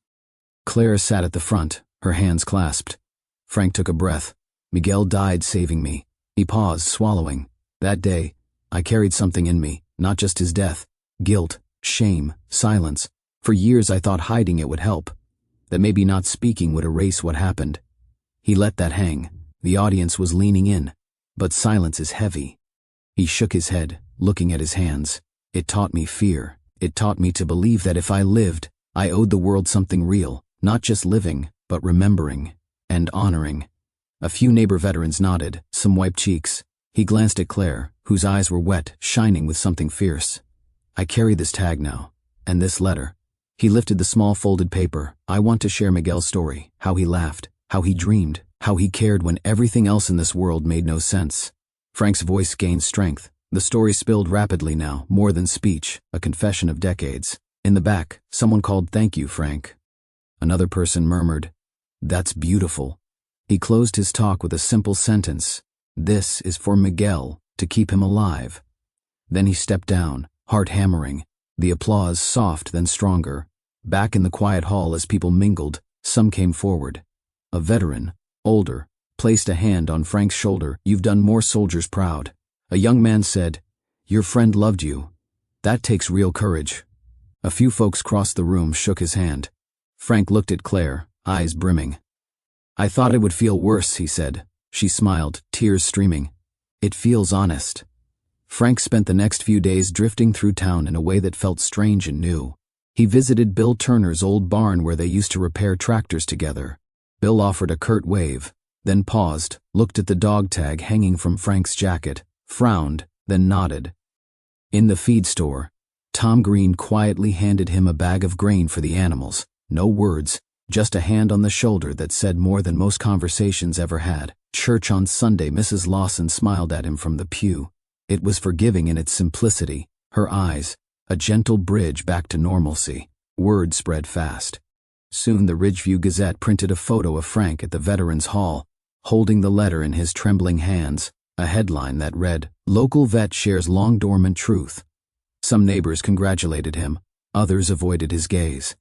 Claire sat at the front, her hands clasped. Frank took a breath. "Miguel died saving me." He paused, swallowing. "That day, I carried something in me, not just his death. Guilt, shame, silence. For years I thought hiding it would help, that maybe not speaking would erase what happened." He let that hang. The audience was leaning in, but silence is heavy. He shook his head, looking at his hands. "It taught me fear. It taught me to believe that if I lived, I owed the world something real, not just living, but remembering and honoring." A few neighbor veterans nodded, some wiped cheeks. He glanced at Claire, whose eyes were wet, shining with something fierce. "I carry this tag now, and this letter." He lifted the small folded paper. "I want to share Miguel's story, how he laughed, how he dreamed, how he cared when everything else in this world made no sense." Frank's voice gained strength. The story spilled rapidly now, more than speech, a confession of decades. In the back, someone called, "Thank you, Frank." Another person murmured, "That's beautiful." He closed his talk with a simple sentence: "This is for Miguel, to keep him alive." Then he stepped down, heart hammering, the applause soft then stronger. Back in the quiet hall as people mingled, some came forward. A veteran, older, placed a hand on Frank's shoulder. "You've done more soldiers proud." A young man said, "Your friend loved you. That takes real courage." A few folks crossed the room, shook his hand. Frank looked at Claire, eyes brimming. "I thought it would feel worse," he said. She smiled, tears streaming. "It feels honest." Frank spent the next few days drifting through town in a way that felt strange and new. He visited Bill Turner's old barn where they used to repair tractors together. Bill offered a curt wave, then paused, looked at the dog tag hanging from Frank's jacket, frowned, then nodded. In the feed store, Tom Green quietly handed him a bag of grain for the animals. No words, just a hand on the shoulder that said more than most conversations ever had. Church on Sunday. Mrs. Lawson smiled at him from the pew. It was forgiving in its simplicity, her eyes, a gentle bridge back to normalcy. Word spread fast. Soon the Ridgeview Gazette printed a photo of Frank at the Veterans Hall, holding the letter in his trembling hands, a headline that read, "Local vet shares long-dormant truth." Some neighbors congratulated him, others avoided his gaze.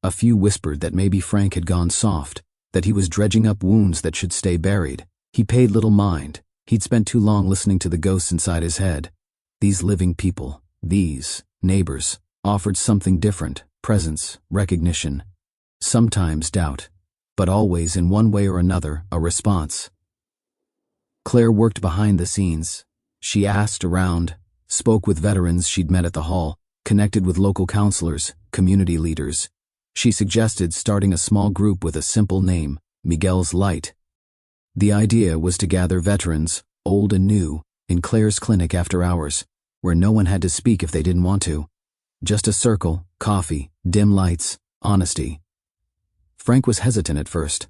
A few whispered that maybe Frank had gone soft, that he was dredging up wounds that should stay buried. He paid little mind. He'd spent too long listening to the ghosts inside his head. These living people, these neighbors, offered something different: presence, recognition, sometimes doubt, but always, in one way or another, a response. Claire worked behind the scenes. She asked around, spoke with veterans she'd met at the hall, connected with local counselors, community leaders. She suggested starting a small group with a simple name, Miguel's Light. The idea was to gather veterans, old and new, in Claire's clinic after hours, where no one had to speak if they didn't want to. Just a circle, coffee, dim lights, honesty. Frank was hesitant at first.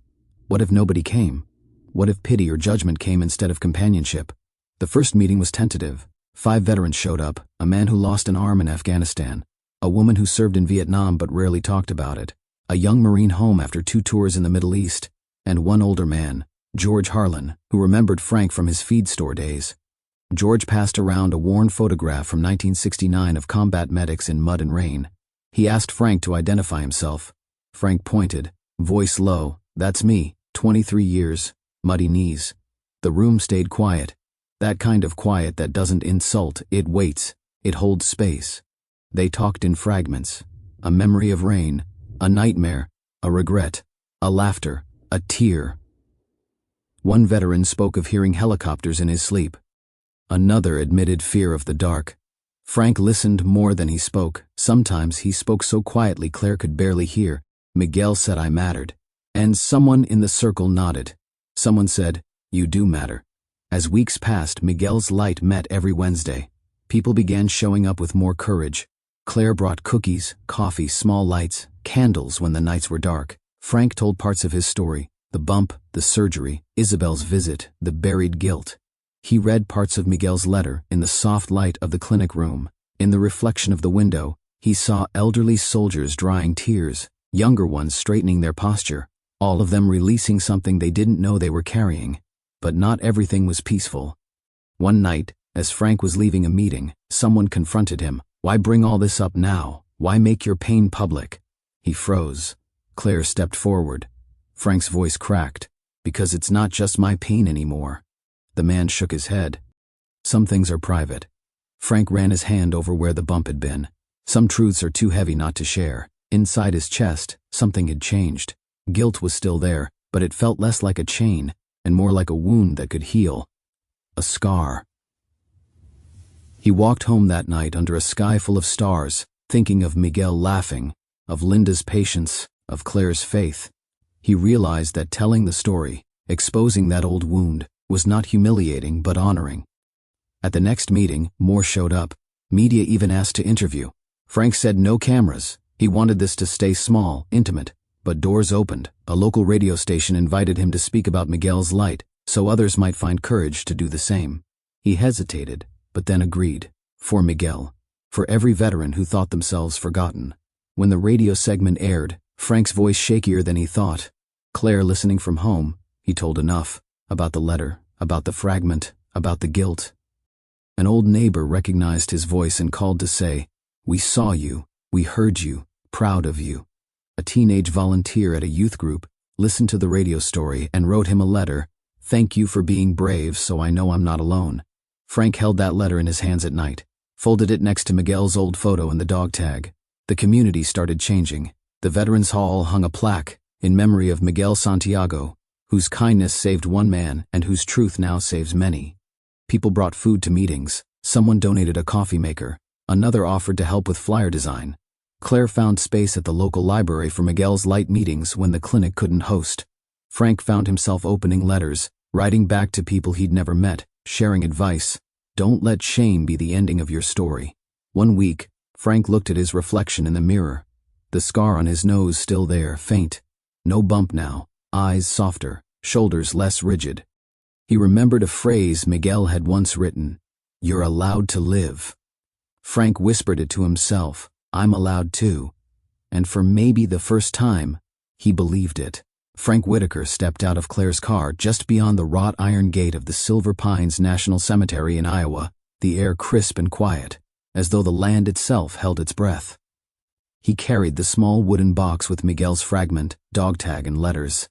What if nobody came? What if pity or judgment came instead of companionship? The first meeting was tentative. 5 veterans showed up: a man who lost an arm in Afghanistan, a woman who served in Vietnam but rarely talked about it, a young Marine home after 2 tours in the Middle East, and one older man, George Harlan, who remembered Frank from his feed store days. George passed around a worn photograph from 1969 of combat medics in mud and rain. He asked Frank to identify himself. Frank pointed, voice low, "That's me, 23 years, muddy knees." The room stayed quiet. That kind of quiet that doesn't insult, it waits, it holds space. They talked in fragments: a memory of rain, a nightmare, a regret, a laughter, a tear. One veteran spoke of hearing helicopters in his sleep. Another admitted fear of the dark. Frank listened more than he spoke. Sometimes he spoke so quietly Claire could barely hear. Miguel said, "I mattered." And someone in the circle nodded. Someone said, "You do matter." As weeks passed, Miguel's Light met every Wednesday. People began showing up with more courage. Claire brought cookies, coffee, small lights, candles when the nights were dark. Frank told parts of his story: the bump, the surgery, Isabel's visit, the buried guilt. He read parts of Miguel's letter in the soft light of the clinic room. In the reflection of the window, he saw elderly soldiers drying tears, younger ones straightening their posture, all of them releasing something they didn't know they were carrying. But not everything was peaceful. One night, as Frank was leaving a meeting, someone confronted him. "Why bring all this up now? Why make your pain public?" He froze. Claire stepped forward. Frank's voice cracked. "Because it's not just my pain anymore." The man shook his head. "Some things are private." Frank ran his hand over where the bump had been. Some truths are too heavy not to share. Inside his chest, something had changed. Guilt was still there, but it felt less like a chain and more like a wound that could heal. A scar. He walked home that night under a sky full of stars, thinking of Miguel laughing, of Linda's patience, of Claire's faith. He realized that telling the story, exposing that old wound, was not humiliating but honoring. At the next meeting, more showed up. Media even asked to interview. Frank said no cameras. He wanted this to stay small, intimate. But doors opened. A local radio station invited him to speak about Miguel's Light, so others might find courage to do the same. He hesitated, but then agreed. For Miguel. For every veteran who thought themselves forgotten. When the radio segment aired, Frank's voice shakier than he thought. Claire listening from home, he told enough. About the letter, about the fragment, about the guilt. An old neighbor recognized his voice and called to say, "We saw you, we heard you, proud of you." A teenage volunteer at a youth group listened to the radio story and wrote him a letter: "Thank you for being brave, so I know I'm not alone." Frank held that letter in his hands at night, folded it next to Miguel's old photo and the dog tag. The community started changing. The Veterans Hall hung a plaque in memory of Miguel Santiago, whose kindness saved one man and whose truth now saves many. People brought food to meetings. Someone donated a coffee maker. Another offered to help with flyer design. Claire found space at the local library for Miguel's Light meetings when the clinic couldn't host. Frank found himself opening letters, writing back to people he'd never met, sharing advice. Don't let shame be the ending of your story. One week, Frank looked at his reflection in the mirror. The scar on his nose still there, faint. No bump now, eyes softer, shoulders less rigid. He remembered a phrase Miguel had once written, "You're allowed to live." Frank whispered it to himself, "I'm allowed to." And for maybe the first time, he believed it. Frank Whitaker stepped out of Claire's car just beyond the wrought iron gate of the Silver Pines National Cemetery in Iowa, the air crisp and quiet, as though the land itself held its breath. He carried the small wooden box with Miguel's fragment, dog tag, and letters.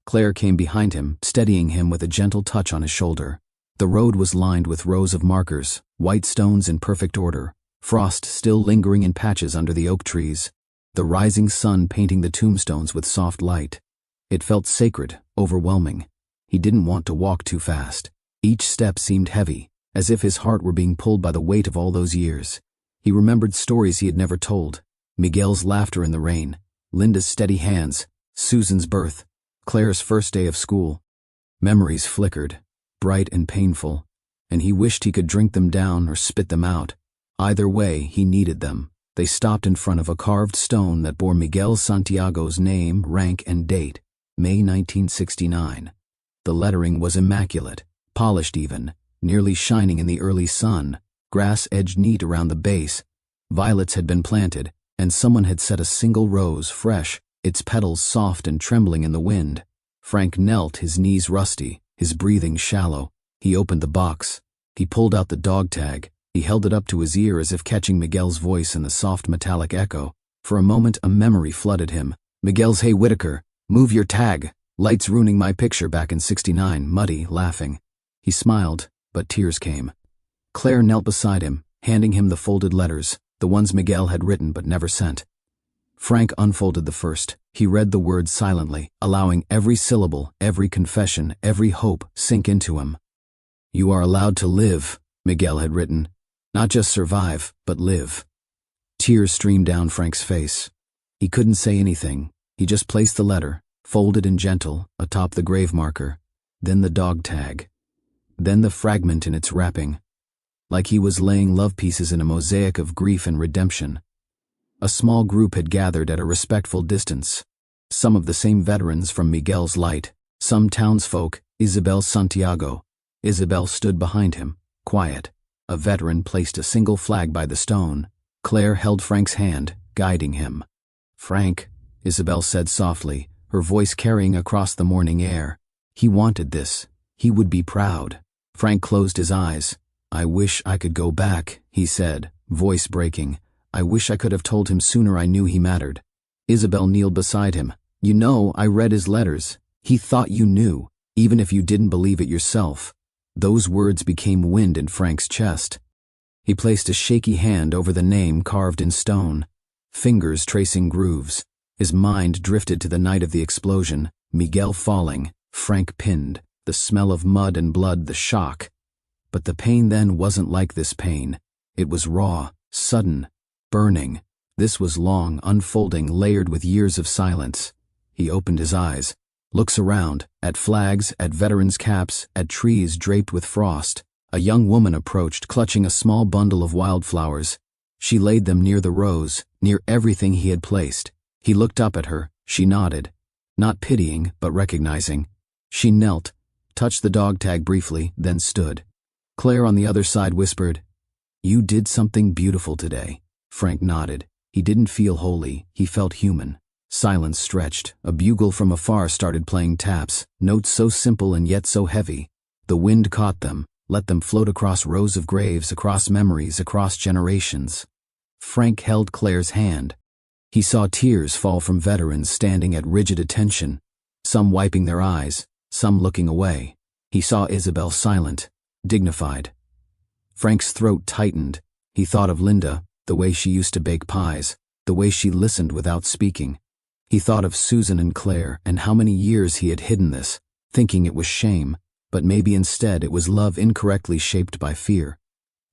Claire came behind him, steadying him with a gentle touch on his shoulder. The road was lined with rows of markers, white stones in perfect order, frost still lingering in patches under the oak trees, the rising sun painting the tombstones with soft light. It felt sacred, overwhelming. He didn't want to walk too fast. Each step seemed heavy, as if his heart were being pulled by the weight of all those years. He remembered stories he had never told. Miguel's laughter in the rain, Linda's steady hands, Susan's birth, Claire's first day of school. Memories flickered, bright and painful, and he wished he could drink them down or spit them out. Either way, he needed them. They stopped in front of a carved stone that bore Miguel Santiago's name, rank, and date, May 1969. The lettering was immaculate, polished even, nearly shining in the early sun, grass edged neat around the base. Violets had been planted, and someone had set a single rose, fresh, its petals soft and trembling in the wind. Frank knelt, his knees rusty, his breathing shallow. He opened the box. He pulled out the dog tag. He held it up to his ear as if catching Miguel's voice in the soft metallic echo. For a moment, a memory flooded him. Miguel's "Hey Whitaker, move your tag. Lights ruining my picture back in '69, muddy, laughing." He smiled, but tears came. Claire knelt beside him, handing him the folded letters, the ones Miguel had written but never sent. Frank unfolded the first. He read the words silently, allowing every syllable, every confession, every hope sink into him. "You are allowed to live," Miguel had written. "Not just survive, but live." Tears streamed down Frank's face. He couldn't say anything. He just placed the letter, folded and gentle, atop the grave marker, then the dog tag, then the fragment in its wrapping, like he was laying love pieces in a mosaic of grief and redemption. A small group had gathered at a respectful distance, some of the same veterans from Miguel's light, some townsfolk, Isabel Santiago. Isabel stood behind him, quiet. A veteran placed a single flag by the stone. Claire held Frank's hand, guiding him. "Frank," Isabel said softly, her voice carrying across the morning air. "He wanted this. He would be proud." Frank closed his eyes. "I wish I could go back," he said, voice breaking. "I wish I could have told him sooner I knew he mattered." Isabel kneeled beside him. "You know, I read his letters. He thought you knew, even if you didn't believe it yourself." Those words became wind in Frank's chest. He placed a shaky hand over the name carved in stone, fingers tracing grooves. His mind drifted to the night of the explosion, Miguel falling, Frank pinned, the smell of mud and blood, the shock. But the pain then wasn't like this pain. It was raw, sudden, burning. This was long, unfolding, layered with years of silence. He opened his eyes, looks around, at flags, at veterans' caps, at trees draped with frost. A young woman approached, clutching a small bundle of wildflowers. She laid them near the rose, near everything he had placed. He looked up at her. She nodded, not pitying, but recognizing. She knelt, touched the dog tag briefly, then stood. Claire on the other side whispered, "You did something beautiful today." Frank nodded. He didn't feel holy, he felt human. Silence stretched. A bugle from afar started playing taps, notes so simple and yet so heavy. The wind caught them, let them float across rows of graves, across memories, across generations. Frank held Claire's hand. He saw tears fall from veterans standing at rigid attention, some wiping their eyes, some looking away. He saw Isabel silent, dignified. Frank's throat tightened. He thought of Linda, the way she used to bake pies, the way she listened without speaking. He thought of Susan and Claire and how many years he had hidden this, thinking it was shame, but maybe instead it was love incorrectly shaped by fear.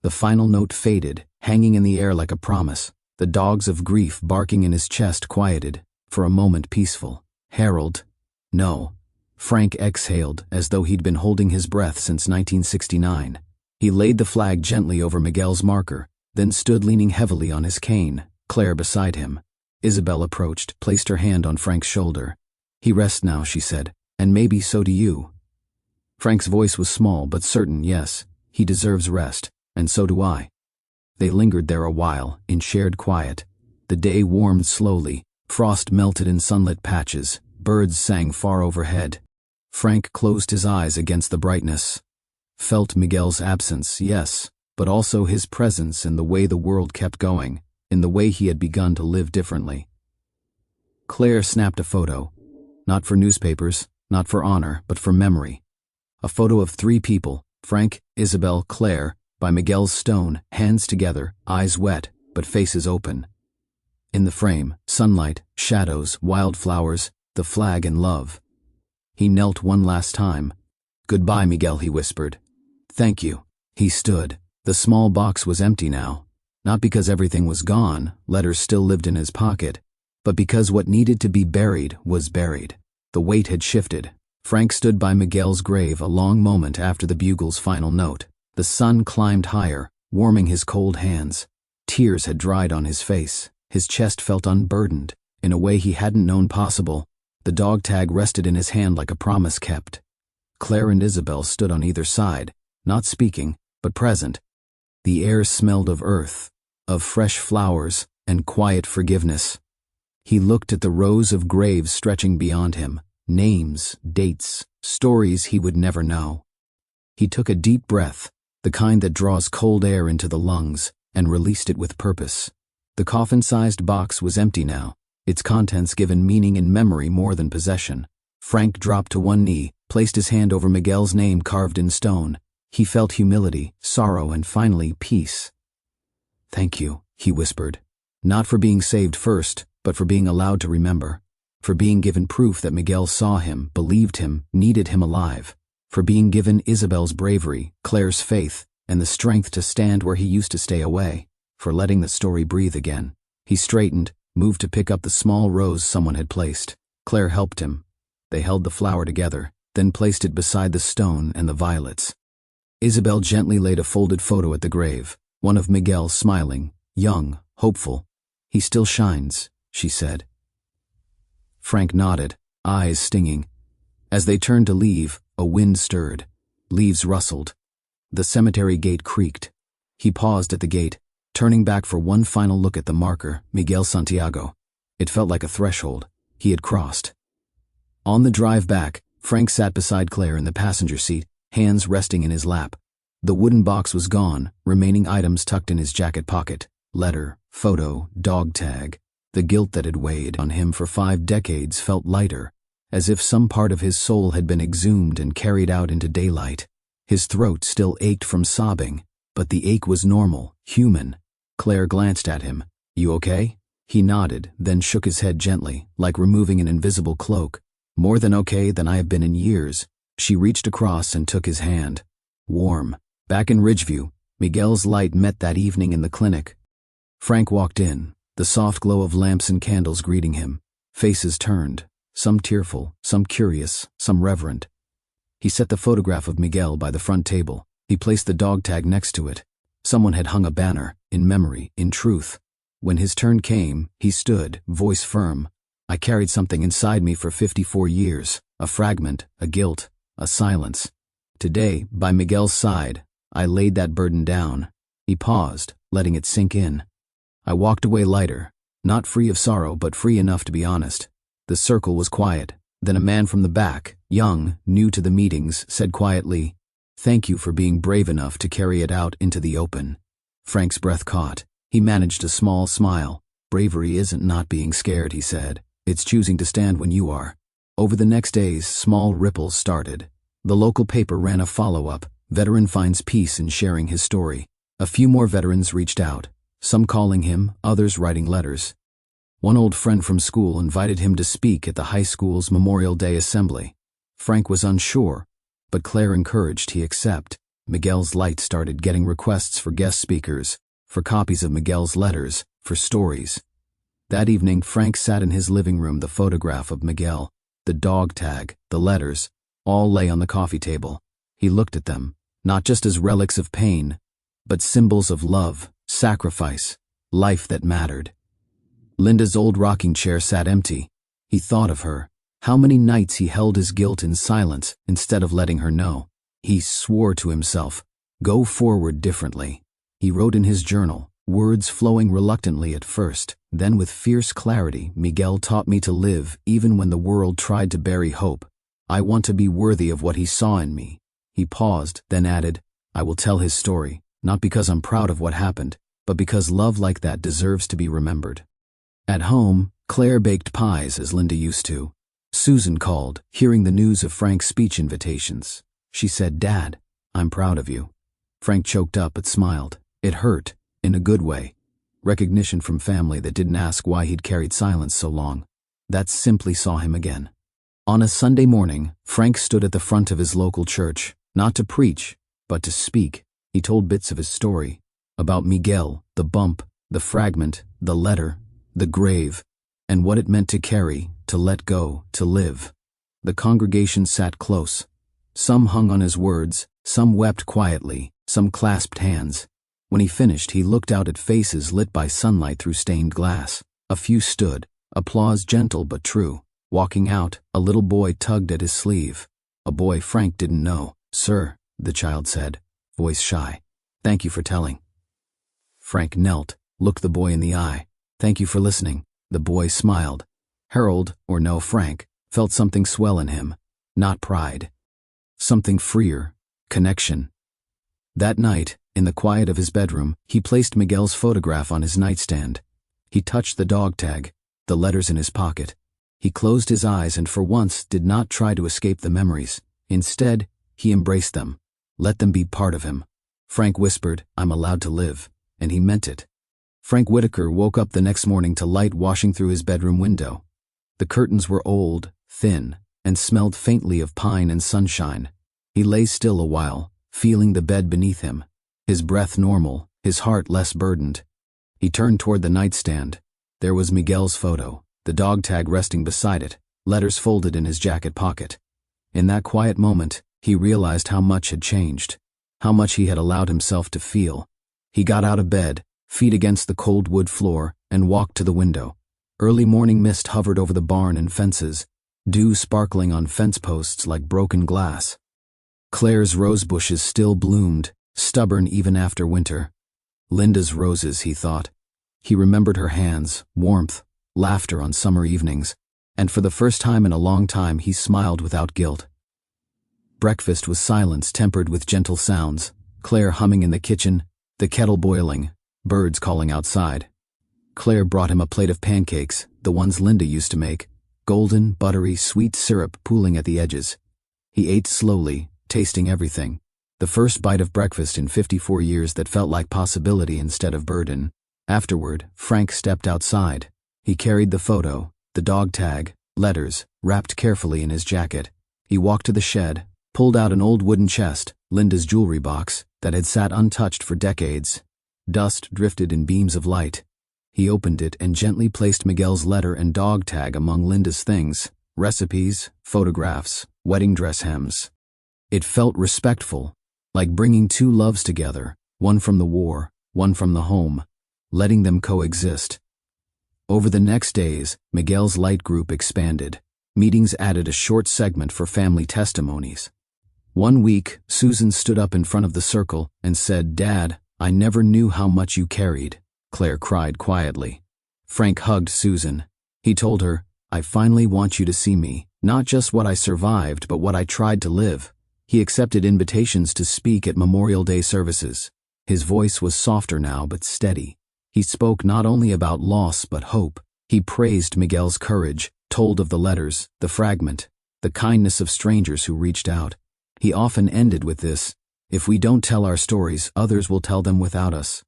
The final note faded, hanging in the air like a promise. The dogs of grief barking in his chest quieted, for a moment peaceful. "Harold." "No." Frank exhaled as though he'd been holding his breath since 1969. He laid the flag gently over Miguel's marker, then stood leaning heavily on his cane, Claire beside him. Isabel approached, placed her hand on Frank's shoulder. "He rests now," she said, "and maybe so do you." Frank's voice was small but certain. "Yes, he deserves rest, and so do I." They lingered there a while, in shared quiet. The day warmed slowly, frost melted in sunlit patches, birds sang far overhead. Frank closed his eyes against the brightness. Felt Miguel's absence, yes, but also his presence in the way the world kept going, in the way he had begun to live differently. Claire snapped a photo. Not for newspapers, not for honor, but for memory. A photo of 3 people, Frank, Isabel, Claire, by Miguel's stone, hands together, eyes wet, but faces open. In the frame, sunlight, shadows, wildflowers, the flag and love. He knelt one last time. "Goodbye, Miguel," he whispered. "Thank you." He stood. The small box was empty now. Not because everything was gone, letters still lived in his pocket, but because what needed to be buried was buried. The weight had shifted. Frank stood by Miguel's grave a long moment after the bugle's final note. The sun climbed higher, warming his cold hands. Tears had dried on his face. His chest felt unburdened, in a way he hadn't known possible. The dog tag rested in his hand like a promise kept. Claire and Isabel stood on either side, not speaking, but present. The air smelled of earth, of fresh flowers, and quiet forgiveness. He looked at the rows of graves stretching beyond him, names, dates, stories he would never know. He took a deep breath, the kind that draws cold air into the lungs, and released it with purpose. The coffin-sized box was empty now, its contents given meaning and memory more than possession. Frank dropped to one knee, placed his hand over Miguel's name carved in stone. He felt humility, sorrow, and finally peace. "Thank you," he whispered. Not for being saved first, but for being allowed to remember. For being given proof that Miguel saw him, believed him, needed him alive. For being given Isabel's bravery, Claire's faith, and the strength to stand where he used to stay away. For letting the story breathe again. He straightened, moved to pick up the small rose someone had placed. Claire helped him. They held the flower together, then placed it beside the stone and the violets. Isabel gently laid a folded photo at the grave, one of Miguel smiling, young, hopeful. "He still shines," she said. Frank nodded, eyes stinging. As they turned to leave, a wind stirred. Leaves rustled. The cemetery gate creaked. He paused at the gate, turning back for one final look at the marker, Miguel Santiago. It felt like a threshold. He had crossed. On the drive back, Frank sat beside Claire in the passenger seat, hands resting in his lap. The wooden box was gone, remaining items tucked in his jacket pocket. Letter, photo, dog tag. The guilt that had weighed on him for 5 decades felt lighter, as if some part of his soul had been exhumed and carried out into daylight. His throat still ached from sobbing, but the ache was normal, human. Claire glanced at him. "You okay?" He nodded, then shook his head gently, like removing an invisible cloak. "More than okay than I have been in years." She reached across and took his hand. Warm. Back in Ridgeview, Miguel's light met that evening in the clinic. Frank walked in, the soft glow of lamps and candles greeting him. Faces turned, some tearful, some curious, some reverent. He set the photograph of Miguel by the front table. He placed the dog tag next to it. Someone had hung a banner, in memory, in truth. When his turn came, he stood, voice firm. "I carried something inside me for 54 years, a fragment, a guilt, a silence. Today, by Miguel's side, I laid that burden down." He paused, letting it sink in. "I walked away lighter, not free of sorrow, but free enough to be honest." The circle was quiet. Then a man from the back, young, new to the meetings, said quietly, "Thank you for being brave enough to carry it out into the open." Frank's breath caught. He managed a small smile. "Bravery isn't not being scared," he said. "It's choosing to stand when you are." Over the next days, small ripples started. The local paper ran a follow-up. Veteran finds peace in sharing his story. A few more veterans reached out, some calling him, others writing letters. One old friend from school invited him to speak at the high school's Memorial Day assembly. Frank was unsure, but Claire encouraged he accept. Miguel's light started getting requests for guest speakers, for copies of Miguel's letters, for stories. That evening, Frank sat in his living room, the photograph of Miguel. the dog tag, the letters, all lay on the coffee table. He looked at them, not just as relics of pain, but symbols of love, sacrifice, life that mattered. Linda's old rocking chair sat empty. He thought of her. How many nights he held his guilt in silence instead of letting her know. He swore to himself, go forward differently. He wrote in his journal, words flowing reluctantly at first, then with fierce clarity. Miguel taught me to live even when the world tried to bury hope. I want to be worthy of what he saw in me. He paused, then added, I will tell his story, not because I'm proud of what happened, but because love like that deserves to be remembered. At home, Claire baked pies as Linda used to. Susan called, hearing the news of Frank's speech invitations. She said, Dad, I'm proud of you. Frank choked up but smiled. It hurt, in a good way. Recognition from family that didn't ask why he'd carried silence so long. That simply saw him again. On a Sunday morning, Frank stood at the front of his local church, not to preach, but to speak. He told bits of his story, about Miguel, the bump, the fragment, the letter, the grave, and what it meant to carry, to let go, to live. The congregation sat close. Some hung on his words, some wept quietly, some clasped hands. When he finished, he looked out at faces lit by sunlight through stained glass. A few stood, applause gentle but true. Walking out, a little boy tugged at his sleeve. A boy Frank didn't know. Sir, the child said, voice shy. Thank you for telling. Frank knelt, looked the boy in the eye. Thank you for listening. The boy smiled. Harold, or no Frank, felt something swell in him. Not pride. Something freer. Connection. That night, in the quiet of his bedroom, he placed Miguel's photograph on his nightstand. He touched the dog tag, the letters in his pocket. He closed his eyes and for once did not try to escape the memories. Instead, he embraced them. Let them be part of him. Frank whispered, I'm allowed to live. And he meant it. Frank Whitaker woke up the next morning to light washing through his bedroom window. The curtains were old, thin, and smelled faintly of pine and sunshine. He lay still a while, feeling the bed beneath him. His breath normal, his heart less burdened. He turned toward the nightstand. There was Miguel's photo, the dog tag resting beside it, letters folded in his jacket pocket. In that quiet moment, he realized how much had changed, how much he had allowed himself to feel. He got out of bed, feet against the cold wood floor, and walked to the window. Early morning mist hovered over the barn and fences, dew sparkling on fence posts like broken glass. Claire's rose bushes still bloomed, stubborn even after winter. Linda's roses, he thought. He remembered her hands, warmth, laughter on summer evenings, and for the first time in a long time he smiled without guilt. Breakfast was silence tempered with gentle sounds, Claire humming in the kitchen, the kettle boiling, birds calling outside. Claire brought him a plate of pancakes, the ones Linda used to make, golden, buttery, sweet syrup pooling at the edges. He ate slowly, tasting everything. The first bite of breakfast in 54 years that felt like possibility instead of burden. Afterward, Frank stepped outside. He carried the photo, the dog tag, letters, wrapped carefully in his jacket. He walked to the shed, pulled out an old wooden chest, Linda's jewelry box, that had sat untouched for decades. Dust drifted in beams of light. He opened it and gently placed Miguel's letter and dog tag among Linda's things, recipes, photographs, wedding dress hems. It felt respectful, like bringing two loves together, one from the war, one from the home, letting them coexist. Over the next days, Miguel's light group expanded. Meetings added a short segment for family testimonies. One week, Susan stood up in front of the circle and said, "Dad, I never knew how much you carried." Claire cried quietly. Frank hugged Susan. He told her, "I finally want you to see me, not just what I survived, but what I tried to live." He accepted invitations to speak at Memorial Day services. His voice was softer now, but steady. He spoke not only about loss, but hope. He praised Miguel's courage, told of the letters, the fragment, the kindness of strangers who reached out. He often ended with this, "If we don't tell our stories, others will tell them without us."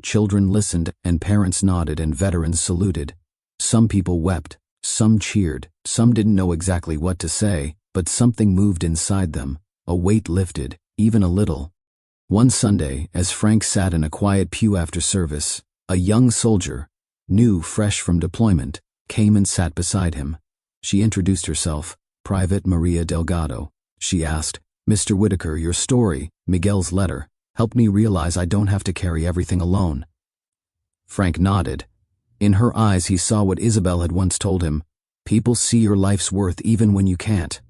Children listened, and parents nodded, and veterans saluted. Some people wept, some cheered, some didn't know exactly what to say, but something moved inside them. A weight lifted, even a little. One Sunday, as Frank sat in a quiet pew after service, a young soldier, new fresh from deployment, came and sat beside him. She introduced herself, Private Maria Delgado. She asked, "Mr. Whitaker, your story, Miguel's letter, helped me realize I don't have to carry everything alone." Frank nodded. In her eyes he saw what Isabel had once told him: people see your life's worth even when you can't.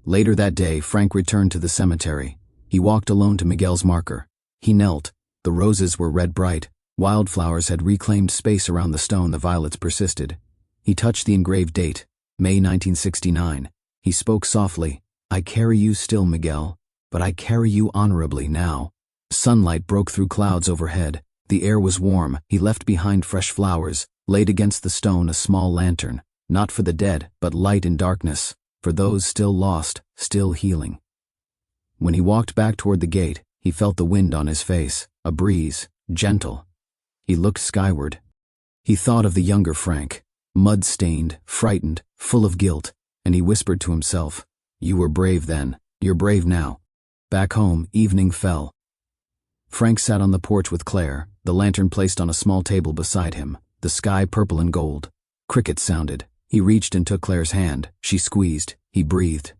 Later that day, Frank returned to the cemetery. He walked alone to Miguel's marker. He knelt. The roses were red bright. Wildflowers had reclaimed space around the stone. The violets persisted. He touched the engraved date, May 1969. He spoke softly, "I carry you still, Miguel, but I carry you honorably now." Sunlight broke through clouds overhead. The air was warm. He left behind fresh flowers, laid against the stone a small lantern, not for the dead, but light in darkness, for those still lost, still healing. When he walked back toward the gate, he felt the wind on his face, a breeze, gentle. He looked skyward. He thought of the younger Frank, mud-stained, frightened, full of guilt, and he whispered to himself, "You were brave then, you're brave now." Back home, evening fell. Frank sat on the porch with Claire, the lantern placed on a small table beside him, the sky purple and gold. Crickets sounded. He reached and took Claire's hand. She squeezed. He breathed.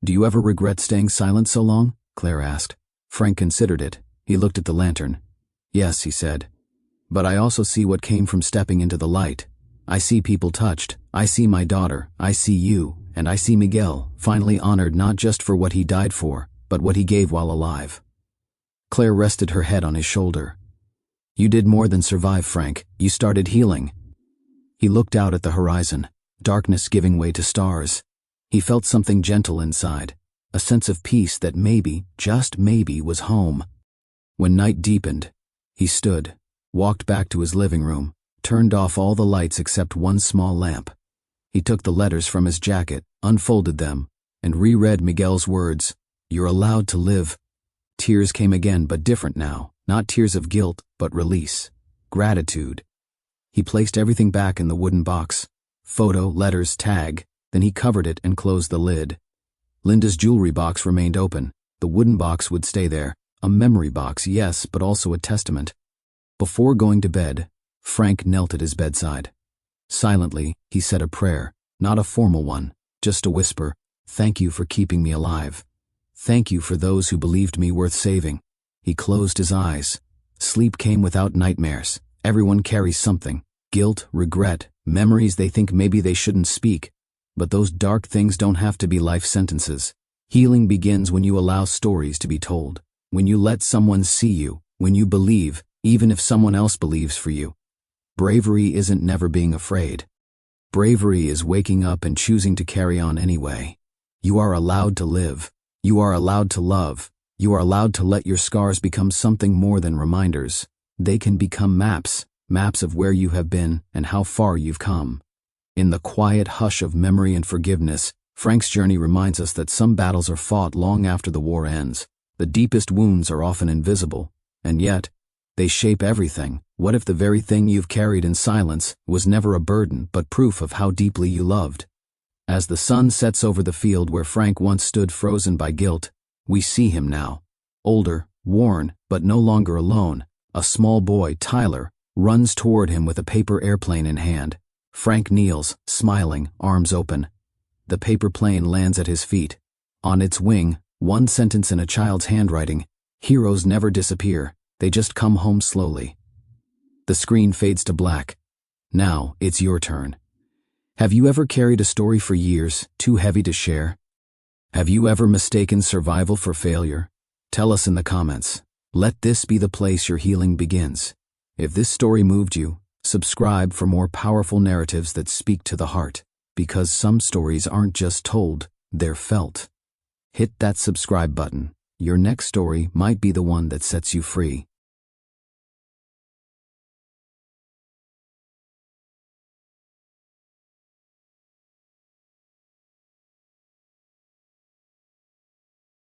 "Do you ever regret staying silent so long?" Claire asked. Frank considered it. He looked at the lantern. "Yes," he said. "But I also see what came from stepping into the light. I see people touched. I see my daughter. I see you. And I see Miguel, finally honored not just for what he died for, but what he gave while alive." Claire rested her head on his shoulder. "You did more than survive, Frank. You started healing." He looked out at the horizon, darkness giving way to stars. He felt something gentle inside, a sense of peace that maybe, just maybe, was home. When night deepened, he stood, walked back to his living room, turned off all the lights except one small lamp. He took the letters from his jacket, unfolded them, and reread Miguel's words, "You're allowed to live." Tears came again, but different now, not tears of guilt, but release, gratitude. He placed everything back in the wooden box, photo, letters, tag, then he covered it and closed the lid. Linda's jewelry box remained open. The wooden box would stay there, a memory box, yes, but also a testament. Before going to bed, Frank knelt at his bedside. Silently, he said a prayer, not a formal one, just a whisper, "Thank you for keeping me alive. Thank you for those who believed me worth saving." He closed his eyes. Sleep came without nightmares. Everyone carries something, guilt, regret, memories they think maybe they shouldn't speak. But those dark things don't have to be life sentences. Healing begins when you allow stories to be told, when you let someone see you, when you believe, even if someone else believes for you. Bravery isn't never being afraid. Bravery is waking up and choosing to carry on anyway. You are allowed to live. You are allowed to love. You are allowed to let your scars become something more than reminders. They can become maps, maps of where you have been and how far you've come. In the quiet hush of memory and forgiveness, Frank's journey reminds us that some battles are fought long after the war ends. The deepest wounds are often invisible, and yet, they shape everything. What if the very thing you've carried in silence was never a burden but proof of how deeply you loved? As the sun sets over the field where Frank once stood frozen by guilt, we see him now. Older, worn, but no longer alone. A small boy, Tyler, runs toward him with a paper airplane in hand. Frank kneels, smiling, arms open. The paper plane lands at his feet. On its wing, one sentence in a child's handwriting: "Heroes never disappear, they just come home slowly." The screen fades to black. Now, it's your turn. Have you ever carried a story for years, too heavy to share? Have you ever mistaken survival for failure? Tell us in the comments. Let this be the place your healing begins. If this story moved you, subscribe for more powerful narratives that speak to the heart, because some stories aren't just told, they're felt. Hit that subscribe button. Your next story might be the one that sets you free.